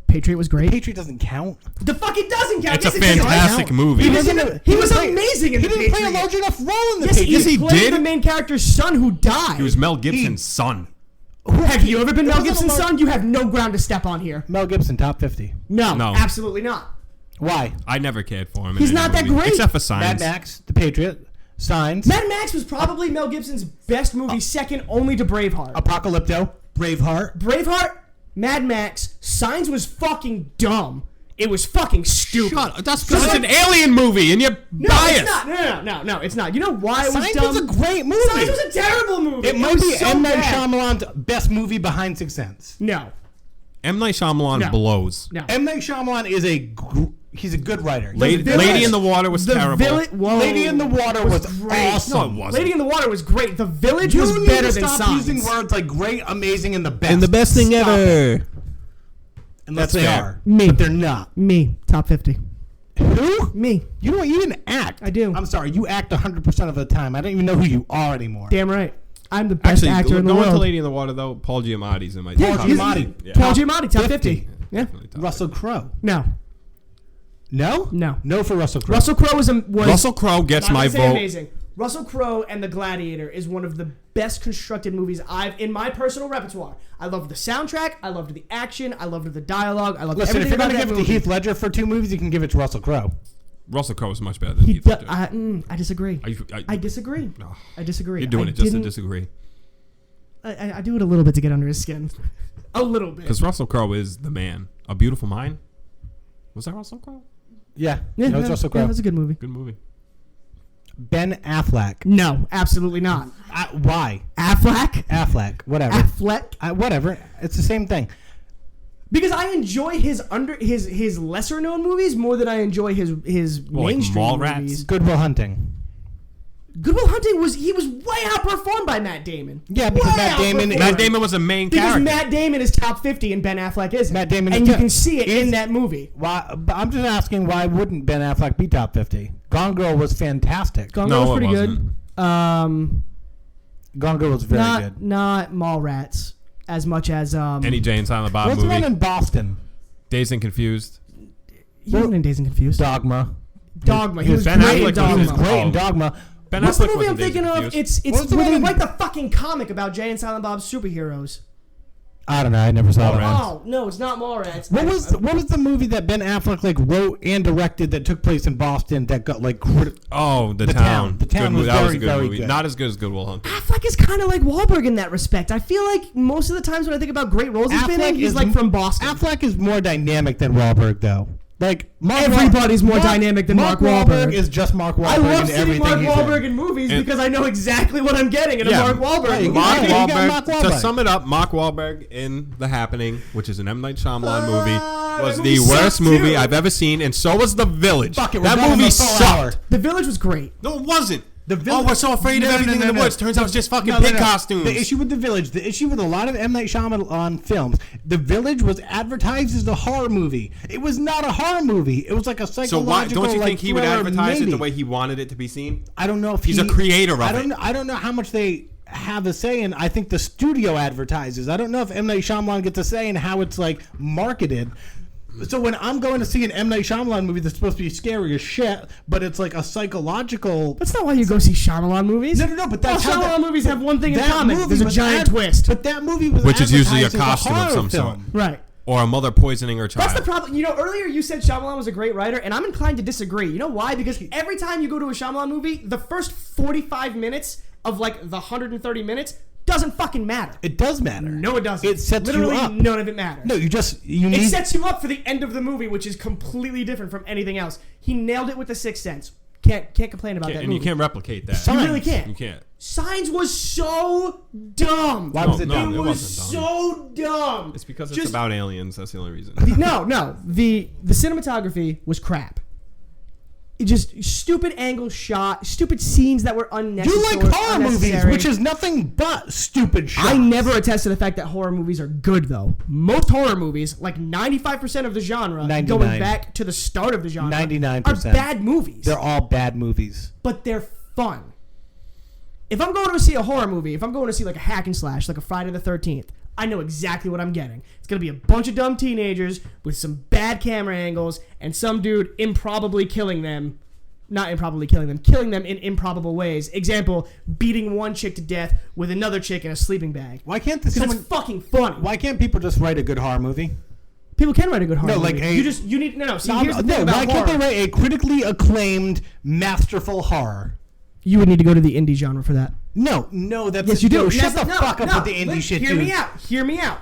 Patriot was great. Patriot doesn't count. The fuck it doesn't count. It's a fantastic movie. He was amazing in the Patriot. He didn't play a large enough role in the Patriot. Yes, he played the main character's son who died. He was Mel Gibson's son. Have you ever been Mel Gibson's son? You have no ground to step on here. Mel Gibson, top 50. No, absolutely not. Why? I never cared for him. He's not that great. Except for Signs. Mad Max, The Patriot, Signs. Mad Max was probably Mel Gibson's best movie, second only to Braveheart. Apocalypto, Braveheart, Mad Max, Signs was fucking dumb. It was fucking stupid. Shut up. That's because it's an alien movie and you're biased. It's not. No, it's not. You know why it was Signs dumb? was a great movie. Signs was a terrible movie. It might be M. Night Shyamalan's best movie behind Sixth Sense. No. M. Night Shyamalan blows. No. M. Night Shyamalan is he's a good writer. Lady in the Water was terrible. Lady in the Water was awesome. No, it wasn't. Lady in the Water was great. The Village was better than Signs. Stop using words like great, amazing, and the best. And the best thing ever. Unless they are. Me. But they're not. Me. Top 50. Who? Me. You know what? You didn't act. I do. I'm sorry. You act 100% of the time. I don't even know who you are anymore. Damn right. I'm the best actor in the world. Going to Lady in the Water, though, Paul Giamatti's in my Paul top Giamatti. 50. Paul Giamatti, top 50. Yeah. Russell Crowe. No. No? No for Russell Crowe. Russell Crowe was Russell Crowe gets not my gonna say vote. amazing. Russell Crowe and The Gladiator is one of the best constructed movies in my personal repertoire. I loved the soundtrack. I loved the action. I loved the dialogue. I loved everything about that movie. If you're going to give it to Heath Ledger for 2 movies, you can give it to Russell Crowe. Russell Crowe is much better than Heath Ledger. I disagree. I disagree. No. I disagree. You're doing it just to disagree. I do it a little bit to get under his skin. A little bit. Because Russell Crowe is the man. A Beautiful Mind? Was that Russell Crowe? Yeah, that was Russell Crowe. Yeah, that's a good movie. Good movie. Ben Affleck. No, absolutely not. Why? Affleck? Whatever. Affleck? Whatever. It's the same thing. Because I enjoy his lesser known movies more than I enjoy his mainstream movies. Good Will Hunting. Good Will Hunting was way outperformed by Matt Damon. Yeah, because Matt Damon was a main character. Because Matt Damon is top 50 and Ben Affleck isn't. Matt Damon and you can see it in that movie. Why? But I'm just asking, why wouldn't Ben Affleck be top 50? Gone Girl was fantastic. Gone Girl was pretty good. Gone Girl was very good. Not Mallrats as much as Any Jay and Silent Bob what's movie. the one in Boston? Dazed and Confused. He wasn't in Dazed and Confused. Dogma. He was great in Dogma. He was great in Dogma. Ben What's Affleck the movie I'm was in thinking Dazed and of? Confused. It's where they write the fucking comic about Jay and Silent Bob's superheroes. I don't know. I never saw that. Oh no, it's not Mallrats. What was the movie that Ben Affleck wrote and directed that took place in Boston that got The Town. The Town was that was very, a good very movie. good. Not as good as Good Will Hunting. Affleck is kind of like Wahlberg in that respect. I feel like most of the times when I think about great roles he's been in, he's like from Boston. Affleck is more dynamic than Wahlberg, though. Like everybody's more dynamic than Mark Wahlberg. Is just Mark Wahlberg. I love in seeing everything Mark he's Wahlberg in movies because I know exactly what I'm getting in a Mark Wahlberg movie. Mark You got Wahlberg. Mark Wahlberg. To sum it up, Mark Wahlberg in The Happening, which is an M. Night Shyamalan movie, was that the movie worst sucked, movie too. I've ever seen, and so was The Village. Fuck it, that we're done movie in a full sucked. hour. The Village was great. No, it wasn't. Oh, we're so afraid of everything in the woods. Turns out it's just fucking pig costumes. The issue with The Village, the issue with a lot of M. Night Shyamalan films, The Village was advertised as a horror movie. It was not a horror movie. It was like a psychological. So why don't you think he would thriller, advertise maybe. it the way he wanted it to be seen? I don't know if he's a creator of it. I don't know how much they have a say in. I think the studio advertises. I don't know if M. Night Shyamalan gets a say in how it's like marketed. So when I'm going to see an M. Night Shyamalan movie that's supposed to be scary as shit, but it's like a psychological... That's not why you go see Shyamalan movies. No, but that's all Shyamalan movies have one thing in common. movie There's a giant twist. But that movie was Which is usually a advertised as costume of horror some film. sort. Right. Or a mother poisoning her child. That's the problem. You know, earlier you said Shyamalan was a great writer, and I'm inclined to disagree. You know why? Because every time you go to a Shyamalan movie, the first 45 minutes of like the 130 minutes doesn't fucking matter. It does matter. No, it doesn't. It sets Literally you up. None of it matters. No, you need... It sets you up for the end of the movie, which is completely different from anything else. He nailed it with The Sixth Sense. Can't complain about that movie. And you can't replicate that. You really can't. You can't. Signs was so dumb. Why was it dumb? It was so dumb. It's because it's about aliens. That's the only reason. No. The cinematography was crap. It just stupid angle shot, stupid scenes that were unnecessary. You like horror movies, which is nothing but stupid shots. I never attest to the fact that horror movies are good, though. Most horror movies, like 95% of the genre, 99. going back to the start of the genre, 99%. are bad movies. They're all bad movies. But they're fun. If I'm going to see a horror movie, if I'm going to see like a hack and slash, like a Friday the 13th, I know exactly what I'm getting. It's going to be a bunch of dumb teenagers with some bad camera angles and some dude improbably killing them. Not improbably killing them in improbable ways. Example, beating one chick to death with another chick in a sleeping bag. Why can't it's fucking funny. Why can't people just write a good horror movie? People can write a good horror movie. Like you need See, here's the thing about why can't they write a critically acclaimed, masterful horror? You would need to go to the indie genre for that. No, that's... Yes, you do. Shut the fuck up with the indie shit, Hear dude. Hear me out.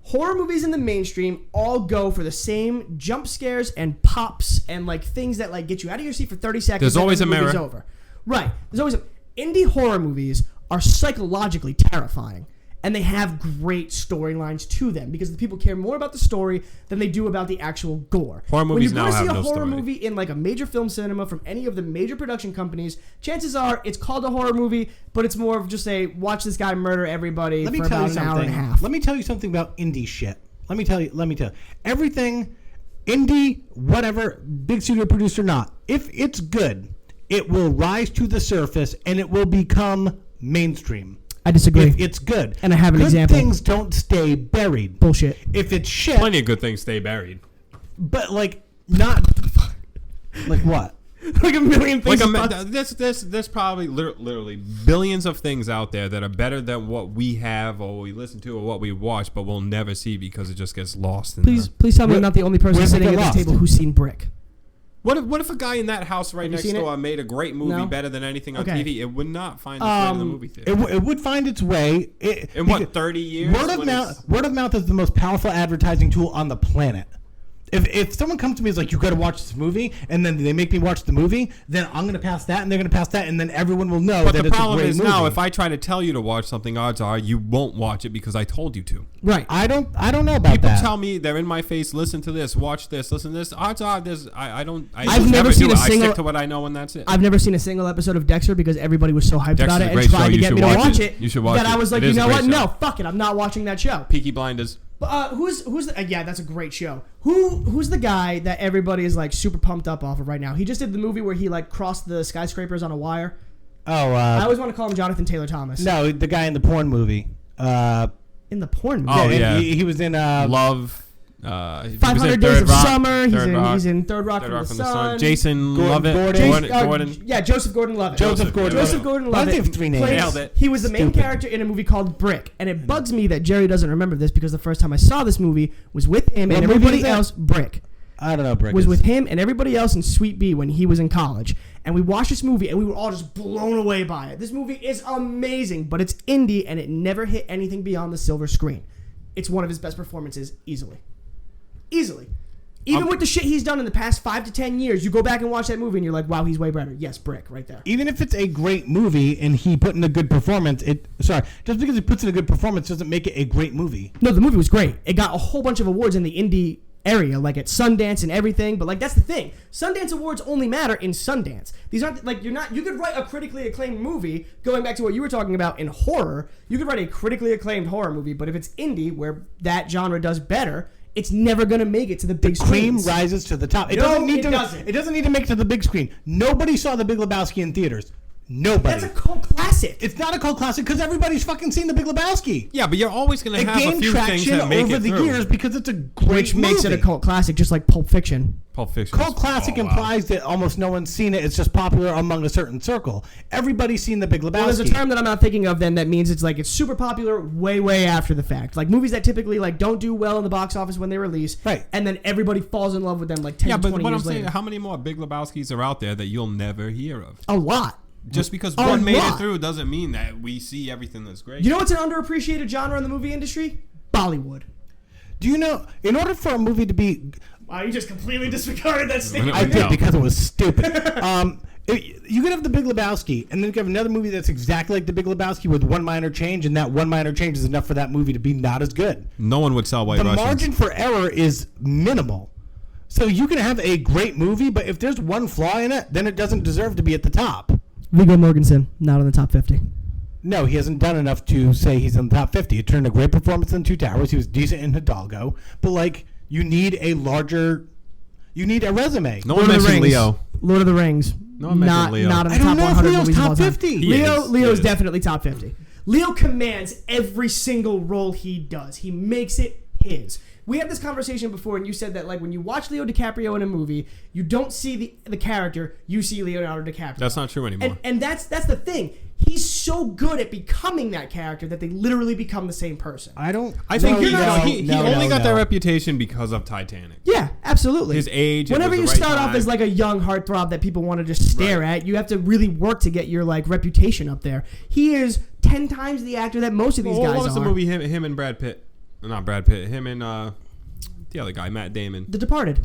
Horror movies in the mainstream all go for the same jump scares and pops and like things that like get you out of your seat for 30 seconds. There's always a movie's mirror. Over. Right. There's always indie horror movies are psychologically terrifying. And they have great storylines to them because the people care more about the story than they do about the actual gore. Horror movies now have no When you go to see a story. horror movie in like a major film cinema from any of the major production companies, chances are it's called a horror movie, but it's more of just a watch this guy murder everybody for about an hour and a half. Let me tell you something about indie shit. Let me tell you. Everything, indie, whatever, big studio producer not, if it's good, it will rise to the surface and it will become mainstream. I disagree. If it's good. And I have an example. Good things don't stay buried. Bullshit. If it's shit. Plenty of good things stay buried. But like, not... Like what? Like a million things. There's probably literally billions of things out there that are better than what we have or we listen to or what we watch, but we'll never see because it just gets lost. Please tell me I'm not the only person sitting at this table who's seen Brick. What if a guy in that house right next door made a great movie better than anything on TV? It would not find its way to the movie theater. It would find its way. In what, 30 years? Word of mouth is the most powerful advertising tool on the planet. If someone comes to me and is like, you got to watch this movie, and then they make me watch the movie, then I'm going to pass that, and they're going to pass that, and then everyone will know that it's a great movie. But the problem is now, if I try to tell you to watch something, odds are you won't watch it because I told you to. Right. I don't know about People that. People tell me they're in my face, listen to this, watch this, listen to this. Odds are I've never seen a single. I stick to what I know, and that's it. I've never seen a single episode of Dexter because everybody was so hyped about it and tried to get me to watch it. You should watch it. That I was like, you know what? No, fuck it. I'm not watching that show. Peaky Blinders. Who's the, yeah, that's a great show. Who's the guy that everybody is like super pumped up off of right now? He just did the movie where he like crossed the skyscrapers on a wire. I always want to call him Jonathan Taylor Thomas. No, the guy in the porn movie. In the porn movie. Oh yeah, he was in Love. 500 Days of Summer. He's in Third Rock from the Sun. Jason Gordon. Yeah, Joseph Gordon-Levitt. Joseph Gordon-Levitt. Nailed it. He was the main character in a movie called Brick, and it bugs me that Jerry doesn't remember this because the first time I saw this movie was with him and everybody else. Brick. I don't know. Brick was with him and everybody else in Sweet Bee when he was in college, and we watched this movie and we were all just blown away by it. This movie is amazing, but it's indie and it never hit anything beyond the silver screen. It's one of his best performances, easily. Even with the shit he's done in the past 5 to 10 years, you go back and watch that movie and you're like, wow, he's way better. Yes, Brick, right there. Even if it's a great movie and he put in a good performance, just because he puts in a good performance doesn't make it a great movie. No, the movie was great. It got a whole bunch of awards in the indie area, like at Sundance and everything, but like that's the thing. Sundance awards only matter in Sundance. These aren't like you could write a critically acclaimed movie, going back to what you were talking about in horror, you could write a critically acclaimed horror movie, but if it's indie where that genre does better, it's never going to make it to the big screen. Cream rises to the top. It doesn't need to make it to the big screen. Nobody saw The Big Lebowski in theaters. Nobody. That's a cult classic. It's not a cult classic because everybody's fucking seen The Big Lebowski. Yeah, but you're always going to have a few things that make it through. It gained traction over the years because it's a great Which makes movie. it a cult classic, just like Pulp Fiction. Cult classic implies that almost no one's seen it. It's just popular among a certain circle. Everybody's seen The Big Lebowski. Well, there's a term that I'm not thinking of then that means it's like it's super popular way after the fact. Like movies that typically like don't do well in the box office when they release. Right. And then everybody falls in love with them like 10, 20 years later. Yeah, but what I'm saying, how many more Big Lebowskis are out there that you'll never hear of? A lot. Just because one made it through doesn't mean that we see everything that's great. You know what's an underappreciated genre in the movie industry? Bollywood. Do you know, in order for a movie to be... Wow, you just completely disregarded that statement. I did because it was stupid. You could have The Big Lebowski, and then you could have another movie that's exactly like The Big Lebowski with one minor change, and that one minor change is enough for that movie to be not as good. No one would sell White Russians. The margin for error is minimal. So you can have a great movie, but if there's one flaw in it, then it doesn't deserve to be at the top. Viggo Mortensen, not in the top 50. No, he hasn't done enough to say he's in the top 50. He turned a great performance in Two Towers. He was decent in Hidalgo. But, like, you need a resume. No one mentioned Leo. Lord of the Rings. No one mentioned Leo. Not in the top 100 movies of all time. 50. Leo's definitely top 50. Leo commands every single role he does. He makes it his. We had this conversation before, and you said that like when you watch Leo DiCaprio in a movie, you don't see the character, you see Leonardo DiCaprio. That's not true anymore. And that's the thing. He's so good at becoming that character that they literally become the same person. I think he only got that reputation because of Titanic. Yeah, absolutely. His age. Whenever you start off as like a young heartthrob that people want to just stare at, you have to really work to get your like reputation up there. He is 10 times the actor that most of these guys are. What was the movie him and Brad Pitt? Not Brad Pitt. Him and the other guy, Matt Damon. The Departed.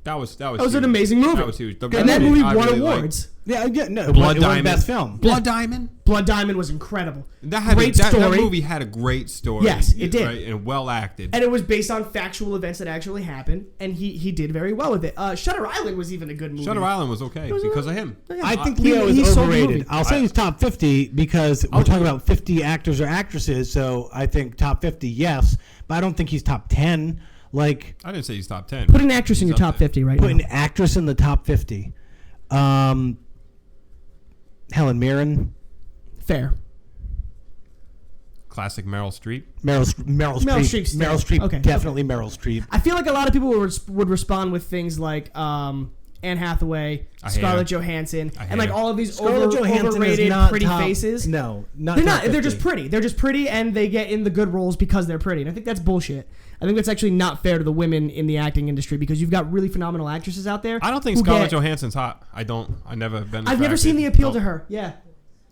That was an amazing movie. That was huge. And that movie won awards. Yeah, no. Blood Diamond. It won Best Film. Blood Diamond. Blood Diamond was incredible. Great story. That movie had a great story. Yes, it did. Right? And well acted. And it was based on factual events that actually happened, and he did very well with it. Shutter Island was even a good movie. Shutter Island was okay because of him. Yeah. I think Leo is overrated. I'll say he's top 50 because we're talking about 50 actors or actresses, so I think top 50, yes, but I don't think he's top 10. Like, I didn't say he's top 10. Put an actress in your top 50 right now. Put an actress in the top 50. Helen Mirren. Fair. Classic Meryl Streep. Meryl Streep. Meryl Streep. Okay, definitely Meryl Streep. I feel like a lot of people would respond with things like Anne Hathaway, Scarlett Johansson, and like all of these Johansson overrated pretty faces. No, not they're top not. 50. They're just pretty. They're just pretty, and they get in the good roles because they're pretty. And I think that's bullshit. I think that's actually not fair to the women in the acting industry because you've got really phenomenal actresses out there. I don't think Scarlett Johansson's hot. I've never been. I've never seen the appeal to her. Yeah.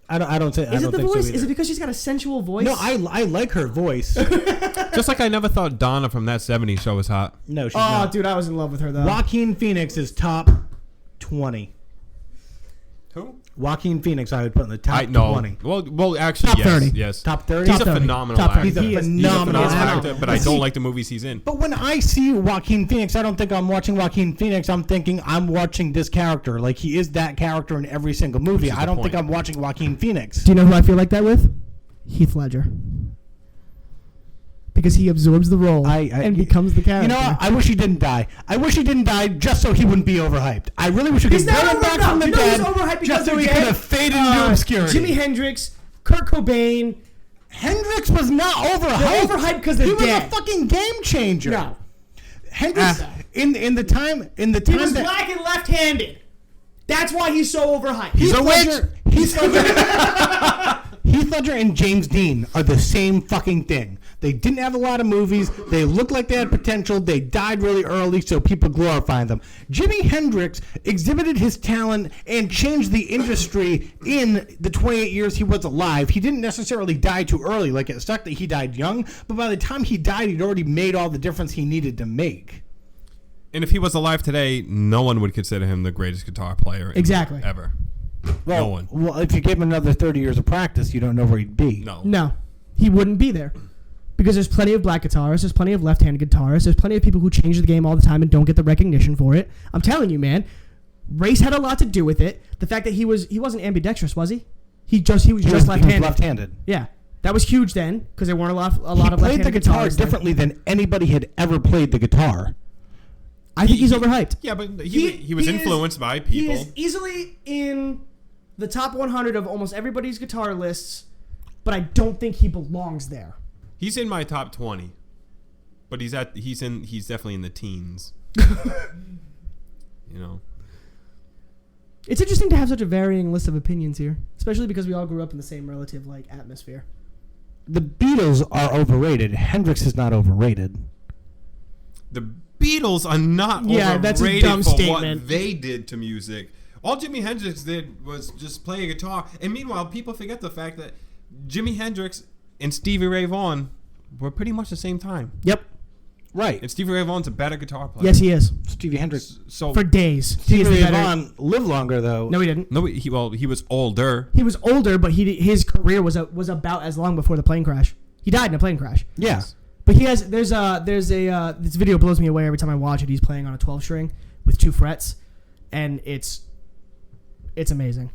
I don't think. Is it the voice? So is it because she's got a sensual voice? No, I like her voice. Just like I never thought Donna from That 70s Show was hot. No, she's not. Oh, dude, I was in love with her though. Joaquin Phoenix is top 20. Who? Joaquin Phoenix, I would put in the top 20. Well, actually, Top yes, 30. yes. Top 30. He's a phenomenal Top actor. 30. He's a He's a phenomenal actor, but I See, don't like the movies he's in. But when I see Joaquin Phoenix, I don't think I'm watching Joaquin Phoenix. I'm thinking I'm watching this character. Like, he is that character in every single movie. I don't think I'm watching Joaquin Phoenix. Do you know who I feel like that with? Heath Ledger. Because he absorbs the role and becomes the character. You know what? I wish he didn't die. I wish he didn't die just so he wouldn't be overhyped. I really wish we could bring him back from the dead just so he could have faded into obscurity. Jimi Hendrix, Kurt Cobain. Hendrix was not overhyped. They're overhyped because they're dead. He was a fucking game changer. No. Hendrix, in the time He was black and left-handed. That's why he's so overhyped. He's a witch. Heath Ledger and James Dean are the same fucking thing. They didn't have a lot of movies. They looked like they had potential. They died really early, so people glorified them. Jimi Hendrix exhibited his talent and changed the industry in the 28 years he was alive. He didn't necessarily die too early. Like, it sucked that he died young, but by the time he died, he'd already made all the difference he needed to make. And if he was alive today, no one would consider him the greatest guitar player ever. Well, no one. Well, if you gave him another 30 years of practice, you don't know where he'd be. No. He wouldn't be there. Because there's plenty of black guitarists, there's plenty of left-handed guitarists, there's plenty of people who change the game all the time and don't get the recognition for it. I'm telling you, man, race had a lot to do with it. The fact that he wasn't ambidextrous, was he? He was just left-handed. He was left-handed. Yeah. That was huge then, because there weren't a lot of left-handed guitars. He played the guitar differently than anybody had ever played the guitar. I think he's overhyped. Yeah, but he was influenced by people. He is easily in the top 100 of almost everybody's guitar lists, but I don't think he belongs there. He's in my top 20, but he's definitely in the teens. You know, it's interesting to have such a varying list of opinions here, especially because we all grew up in the same relative atmosphere. The Beatles are overrated. Hendrix is not overrated. The Beatles are not overrated that's a dumb for statement. what they did to music. All Jimi Hendrix did was just play a guitar, and meanwhile, people forget the fact that Jimi Hendrix and Stevie Ray Vaughan were pretty much the same time. Yep. Right. And Stevie Ray Vaughan's a better guitar player. Yes, he is. Stevie Hendrix. So for days. Stevie Ray Vaughan lived longer, though. No, he didn't. No, he was older. He was older, but his career was about as long before the plane crash. He died in a plane crash. Yeah. But there's a this video blows me away every time I watch it. He's playing on a 12 string with 2 frets, and it's amazing.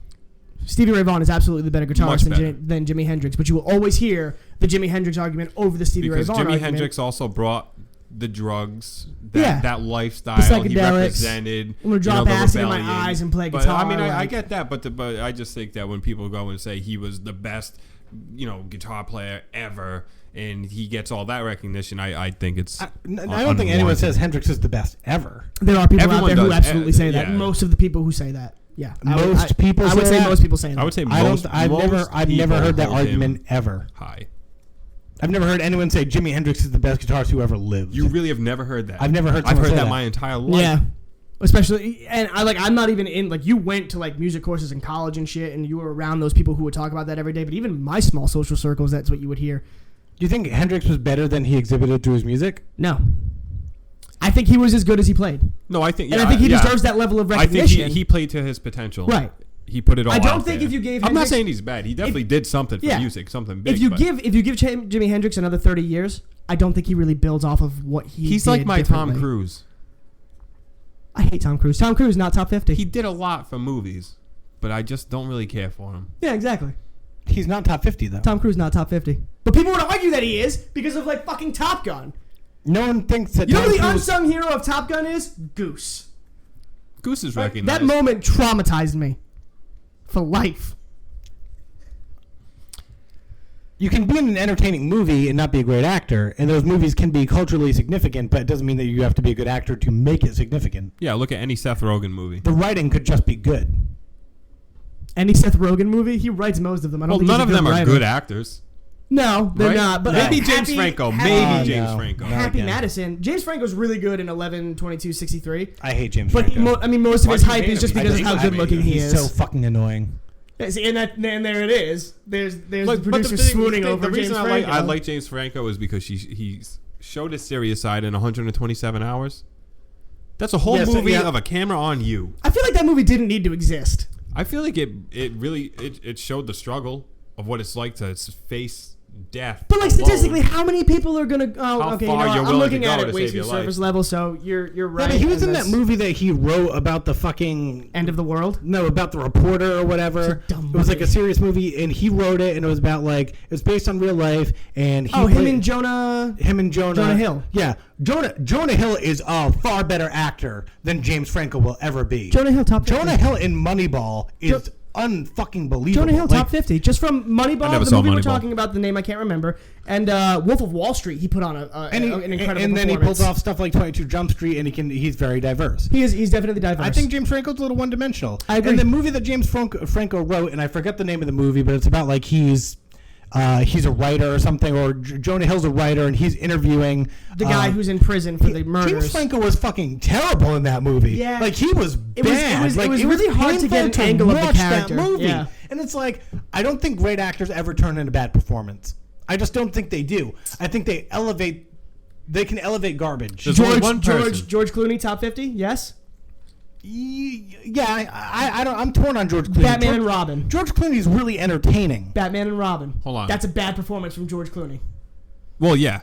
Stevie Ray Vaughan is absolutely the better guitarist than Jimi Hendrix, but you will always hear the Jimi Hendrix argument over the Stevie Ray Vaughan argument. Because Jimi Hendrix also brought the drugs, that lifestyle. The he represented. I'm gonna drop acid in my eyes and play guitar. I mean, I get that, but I just think that when people go and say he was the best, guitar player ever, and he gets all that recognition, I think it's. I don't think anyone says Hendrix is the best ever. There are people out there who absolutely say that. Most of the people who say that. Yeah, most people. I would say most people say that. I would say most. I've never heard that argument ever. High. I've never heard anyone say Jimi Hendrix is the best guitarist who ever lived. You really have never heard that? I've never heard. I've heard that my entire life. Yeah, especially and I'm not even in you went to music courses in college and shit, and you were around those people who would talk about that every day. But even my small social circles, that's what you would hear. Do you think Hendrix was better than he exhibited through his music? No. I think he was as good as he played. No, I think, and I think he deserves that level of recognition. I think he played to his potential. Right. He put it all. I don't out think there. if you gave. I'm not saying he's bad. He definitely did something for music, something big. If you give Jimi Hendrix another 30 years, I don't think he really builds off of what he. He's like my Tom Cruise. I hate Tom Cruise. Tom Cruise not top 50. He did a lot for movies, but I just don't really care for him. Yeah, exactly. He's not top 50 though. Tom Cruise not top 50. But people would argue that he is because of fucking Top Gun. No one thinks that. You know who the unsung hero of Top Gun is? Goose. Goose is recognized. That moment traumatized me for life. You can be in an entertaining movie and not be a great actor, and those movies can be culturally significant, but it doesn't mean that you have to be a good actor to make it significant. Yeah, look at any Seth Rogen movie. The writing could just be good. Any Seth Rogen movie, he writes most of them. I don't think none he's of a good them writer. are good actors. No, they're Right? not. But Maybe James Franco. Maybe James Franco. Happy again. Madison. James Franco's really good in 11/22/63. I hate James But Franco. most of his Why'd you hype hate is just him? because of how good looking he He's is. so fucking annoying. Yeah, see, and there it is. There's But the producer swooning over the James reason Franco. I like James Franco is because he showed his serious side in 127 hours. That's a whole movie of a camera on you. I feel like that movie didn't need to exist. I feel like it really showed the struggle of what it's like to face death. But like alone. statistically, how many people are gonna? Oh, How okay, far you're I'm willing looking to at go it to way save too your surface life. level. So you're right. Yeah, but he was and in that that's movie that he wrote about the fucking End of the World. No, about the reporter or whatever. It's a dumb It was like a movie. serious movie, and he wrote it, and it was about like it was based on real life, and Him and Jonah Hill. Yeah, Jonah Hill is a far better actor than James Franco will ever be. Jonah Hill top 50. Jonah Hill in Moneyball is unfucking believable. Jonah Hill top 50 just from Moneyball. never The saw movie we're Moneyball. talking about, the name I can't remember, and Wolf of Wall Street. He put on an incredible and then he performance. pulls off stuff like 22 Jump Street, and he's very diverse. He's definitely diverse. I think James Franco's a little one-dimensional. I agree. And the movie that James Franco wrote, and I forget the name of the movie, but it's about like he's a writer or something, or Jonah Hill's a writer, and he's interviewing the guy who's in prison for the murders. James Franco was fucking terrible in that movie. Yeah. Like he was It was- bad. it was really hard to get an angle of the watch that character. movie. Yeah. And it's like I don't think great actors ever turn in a bad performance. I just don't think they do. I think they can elevate garbage. There's only one person. George Clooney top 50. Yes. Yeah, I'm torn on George Clooney. Batman and Robin. George Clooney's really entertaining. Batman and Robin. Hold on. That's a bad performance from George Clooney. Well, yeah.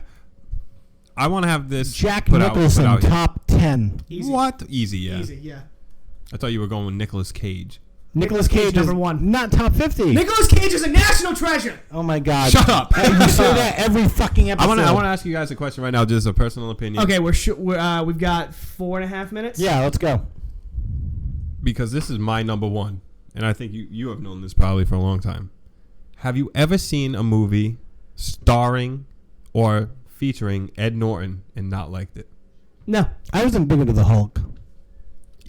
I want to have this Jack put Nicholson, out here. top 10. Easy. What? Easy, yeah. Easy, yeah. I thought you were going with Nicolas Cage. Nicolas Cage is number one. not top 50. Nicolas Cage is a national treasure. Oh my God! Shut up. You say that every fucking episode. I want to ask you guys a question right now, just a personal opinion. Okay, we've got 4.5 minutes. Yeah, let's go. Because this is my number one, and I think you have known this probably for a long time. Have you ever seen a movie starring or featuring Ed Norton and not liked it? No. I wasn't big into the Hulk.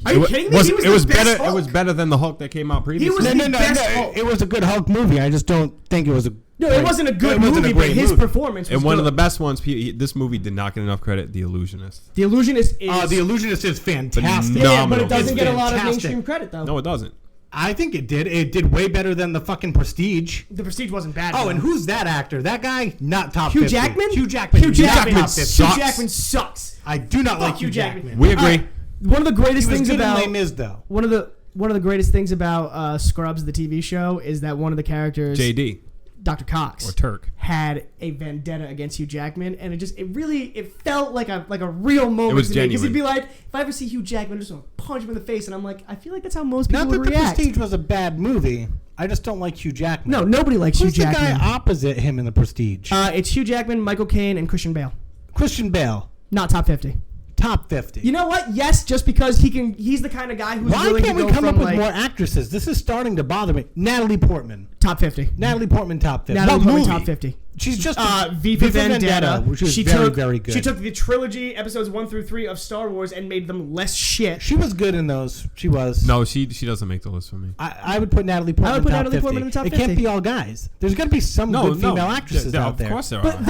Are you kidding me? He was the best better. Hulk. It was better than the Hulk that came out previously. was the best Hulk. It was a good Hulk movie. I just don't think it was a. No, it wasn't a good movie, but his performance was and one good. of the best ones. This movie did not get enough credit. The Illusionist. The Illusionist is... The Illusionist is fantastic. yeah, but phenomenal. it doesn't It's get a lot of fantastic. mainstream credit, though. No, it doesn't. I think it did. It did way better than the fucking Prestige. The Prestige wasn't bad. Oh, though. and who's that actor? That guy, not top Hugh 50. Jackman? Hugh Jackman. Hugh Jackman not top 50. sucks. Hugh Jackman sucks. I do not like Fuck Hugh Jackman. We agree. All right, one of the greatest He was things good about in Les Mis, though. one of the greatest things about Scrubs, the TV show, is that one of the characters, JD Dr. Cox, or Turk. had a vendetta against Hugh Jackman, and it felt like a real moment. It was to me, because genuine. he'd be like, if I ever see Hugh Jackman, I'm just gonna punch him in the face, and I'm like, I feel like that's how most people Not that would The react. Prestige was a bad movie. I just don't like Hugh Jackman. No, nobody likes Who's Hugh the Jackman. guy opposite him in The Prestige? It's Hugh Jackman, Michael Caine, and Christian Bale. Christian Bale, Not top 50. top 50. You know what? Yes, just because he's the kind of guy who's Why willing can't to we go come from up with like more actresses? This is starting to bother me. Natalie Portman. top 50. Natalie Portman, top 50. Natalie What Portman, movie? top 50. She's just V for Vendetta, which was she very, took, very good. She took the trilogy, episodes 1 through 3 of Star Wars, and made them less shit. She was good in those. She was. No, she doesn't make the list for me. I would put Natalie Portman, I would put top Natalie 50. Portman in the top It can't 50. be all guys. There's got to be some good female actresses out there. Of course there are. But How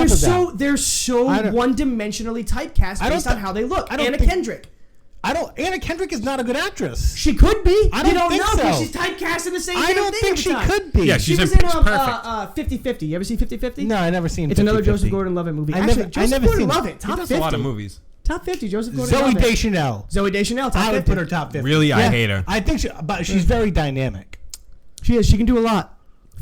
they're about so I don't- one-dimensionally typecast I don't based on thi- how they look. I don't Anna think- Kendrick. Anna Kendrick is not a good actress. She could be. I don't you don't think know so. because she's typecast in the same I damn don't thing think every she time. could be. Yeah, She she's was in in perfect. 50-50. You ever see 50-50? No, I never seen. It's another 50-50. Joseph Gordon-Levitt movie. I Actually, never- I Joseph never seen it. Gordon-Levitt, He top does 50. a lot of movies. Top 50, Joseph Zoe Gordon-Levitt. Deschanel. Zoe Deschanel, top I 50. would put her top 50. Really, I hate her. I think but she's very dynamic. She is. She can do a lot.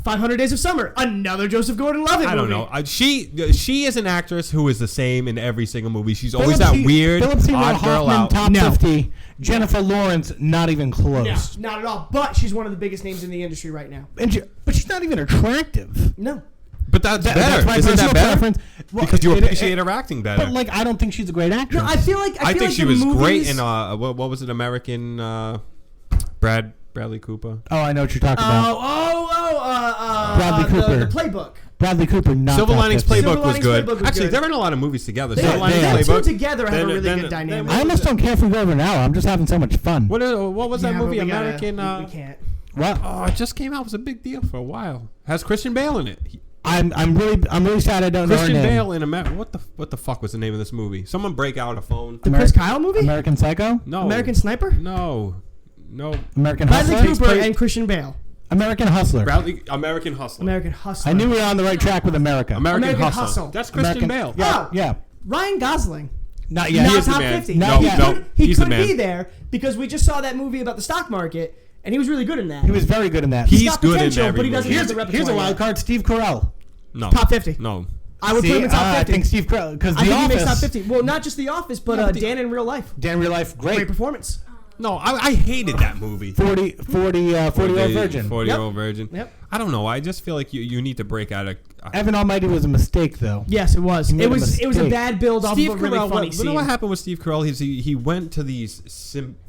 500 Days of Summer, another Joseph Gordon-Levitt movie. I don't know. She is an actress who is the same in every single movie. She's always that weird Philip Seymour odd girl Hoffman, out. top No. 50. Jennifer Lawrence, not even No, close. not at all. But she's one of the biggest names in the industry right now. But she's not even attractive. No. But that's better. That's my Isn't that personal better? preference. Well, Because you it- appreciate her acting better. But like, I don't think she's a great actress. No, I feel like I think like she the was movies, great in what was it? American Bradley Cooper. Oh, I know what you're talking about. Bradley Cooper. The Playbook. Bradley Cooper, not Silver top Linings 50. Playbook Silver was good. Linings Playbook was Actually, good. they're in a lot of movies together. They Silver Linings are. two Playbook. together have a really Then- good dynamic. I almost don't care if we go over an hour. I'm just having so much fun. What was that Yeah, movie? but we American. we can't. What? Oh, it just came out. It was a big deal for a while. Has Christian Bale in it. I'm really sad I don't know her Christian name. Bale in America. What the fuck was the name of this movie? Someone break out a phone. The Chris Kyle movie? American Psycho? No. American Sniper? No. American Bradley Hustler? Cooper and Christian Bale. American Hustler. American Hustler. American Hustler. I knew we were on the right track with America. American Hustle. Hustle. That's Christian Bale. Yeah, Oh. yeah. Ryan Gosling. Not yet. He Not is the top man. 50. No, He he's the could man. be there because we just saw that movie about the stock market, and he was really good in that. He was very good in that. He's got good in potential, every but he doesn't movie. have the repertoire Here's a wild yet. card. Steve Carell. No. Top 50. No. I would put him in top 50. I think Steve Carell because I The think he Office. makes top 50. Well, not just The Office, but Dan in Real Life. Dan Real Life, Great great. performance. No, I hated that movie. 40-year-old virgin. 40-year-old virgin. Yep. I don't know. I just feel like you need to break out a. Evan Almighty was a mistake, though. Yes, it was. He made It a was a mistake. bad build off Steve of a really Carell. funny You scene. know what happened with Steve Carell? He went to these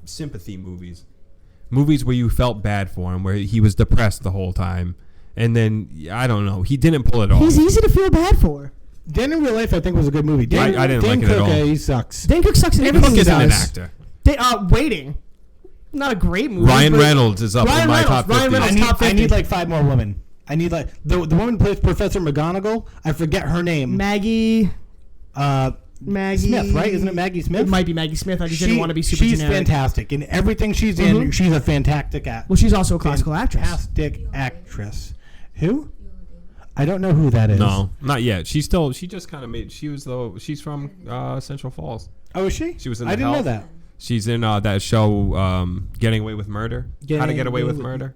sympathy movies where you felt bad for him, where he was depressed the whole time, and then I don't know. He didn't pull it off. He's easy to feel bad for. Dan in Real Life, I think, was a good movie. I didn't Dan like it at Cook, all. He sucks. Dan Cook sucks in Cook everything he isn't an does. actor. Waiting. Not a great movie. Ryan but- Reynolds is up in Ryan my Reynolds, top 50. Ryan Reynolds. I need, top 50. I need like 5 more women. I need like the woman who plays Professor McGonagall. I forget her name. Maggie Smith, right? Isn't it Maggie Smith? It might be Maggie Smith. I just didn't want to be super She's generic. fantastic in everything she's in. She's a fantastic actor. Well, she's also a classical actress. Fantastic actress. Who? I don't know who that is. No, not yet. She just kind of made. She's from Central Falls. Oh, is she? She was in. I didn't know Health. that. She's in that show, Getting Away with Murder. How to Get Away with Murder.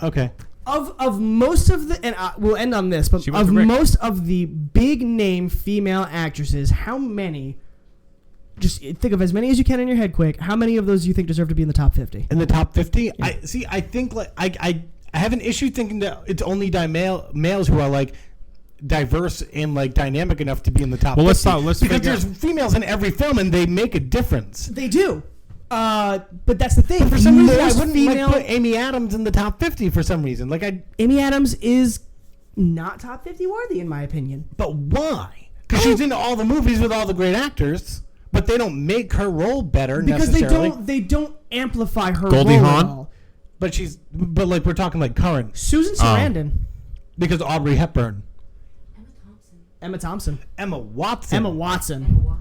Okay. Of most of the, and we'll end on this, but She went of to Rick. most of the big name female actresses, how many? Just think of as many as you can in your head, quick. How many of those do you think deserve to be in the top 50? In the top 50? Yeah. I think like I have an issue thinking that it's only males who are like diverse and like dynamic enough to be in the top 50. Let's because figure there's females in every film and they make a difference. They do. But that's the thing. But for some reason, I Most wouldn't like put Amy Adams in the top 50 for some reason. Amy Adams is not top 50 worthy, in my opinion. But why? Because she's in all the movies with all the great actors, but they don't make her role better Because necessarily. they don't amplify her Goldie role Hawn? at all. But like we're talking like current. Susan Sarandon. Because Audrey Hepburn. Emma Thompson. Emma Watson. Emma Watson.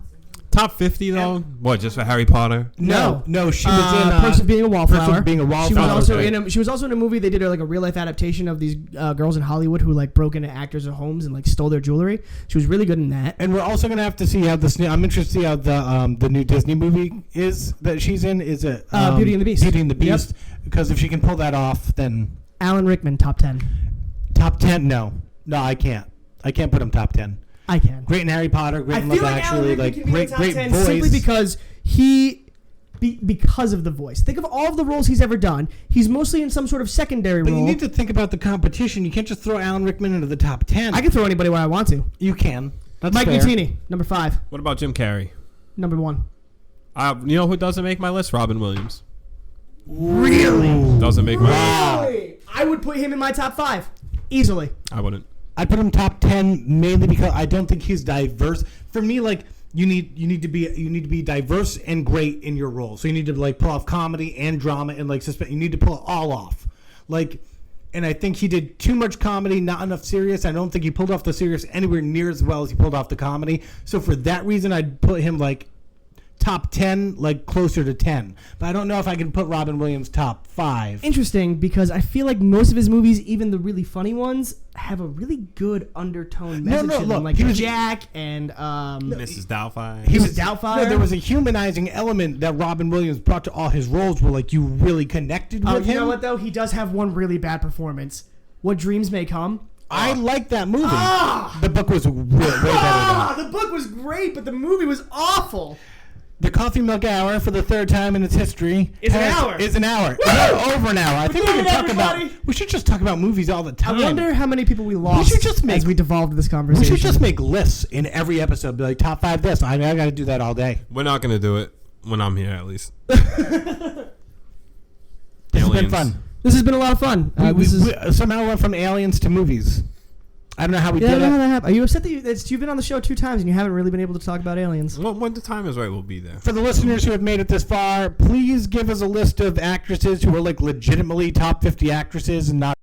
Top 50 though. What? Just for Harry Potter? No, she was in Perks of Being a Wallflower. Perks of Being a She was Wallflower. also Okay. she was also in a movie. They did like a real life adaptation of these girls in Hollywood who like broke into actors' homes and like stole their jewelry. She was really good in that. And we're also gonna have to see how this. I'm interested to see how the new Disney movie is that she's in. Is it Beauty and the Beast? Beauty and the Yep. Beast. Because if she can pull that off, then Alan Rickman, top 10. top 10. No, I can't. I can't put him top 10. I can. Great in Harry Potter. Great I in feel Love like Alan Actually. Rickman Like can be in great, top great 10 voice. simply because because of the voice. Think of all of the roles he's ever done. He's mostly in some sort of secondary But role. you need to think about the competition. You can't just throw Alan Rickman into the top 10. I can throw anybody where I want to. You can. That's Mike fair. Nutini, number 5. What about Jim Carrey? Number 1. You know who doesn't make my list? Robin Williams. Really? Doesn't make my list. Really? I would put him in my top 5 easily. I wouldn't. I put him top 10 mainly because I don't think he's diverse. For me, like you need to be diverse and great in your role. So you need to like pull off comedy and drama and like suspense. You need to pull it all off. Like, and I think he did too much comedy, not enough serious. I don't think he pulled off the serious anywhere near as well as he pulled off the comedy. So for that reason, I'd put him like top 10, like closer to 10. But I don't know if I can put Robin Williams top 5. Interesting, because I feel like most of his movies, even the really funny ones, have a really good undertone message to them. look, Like he was- Jack and Mrs. Doubtfire. he was Doubtfire. No, there was a humanizing element that Robin Williams brought to all his roles where like you really connected with him. You know what though? He does have one really bad performance. What Dreams May Come. I like that movie. Ah! The book was way better than that. The book was great, but the movie was awful. The Coffee Milk Hour for the third time in its history Is an hour. Is an hour. No, over an hour. I think we did can it, talk about. everybody. We should just talk about movies all the time. I wonder how many people we lost should just as we devolved this We conversation. should just make lists in every episode. Be like top 5 this. I got to do that all day. We're not gonna do it when I'm here, at least. It's been Aliens. fun. This has been a lot of fun. We somehow went from aliens to movies. I don't know how we did it. I don't know how that happened. Are you upset that you've been on the show 2 times and you haven't really been able to talk about aliens? Well, when the time is right, we'll be there. For the listeners who have made it this far, please give us a list of actresses who are like legitimately top 50 actresses and not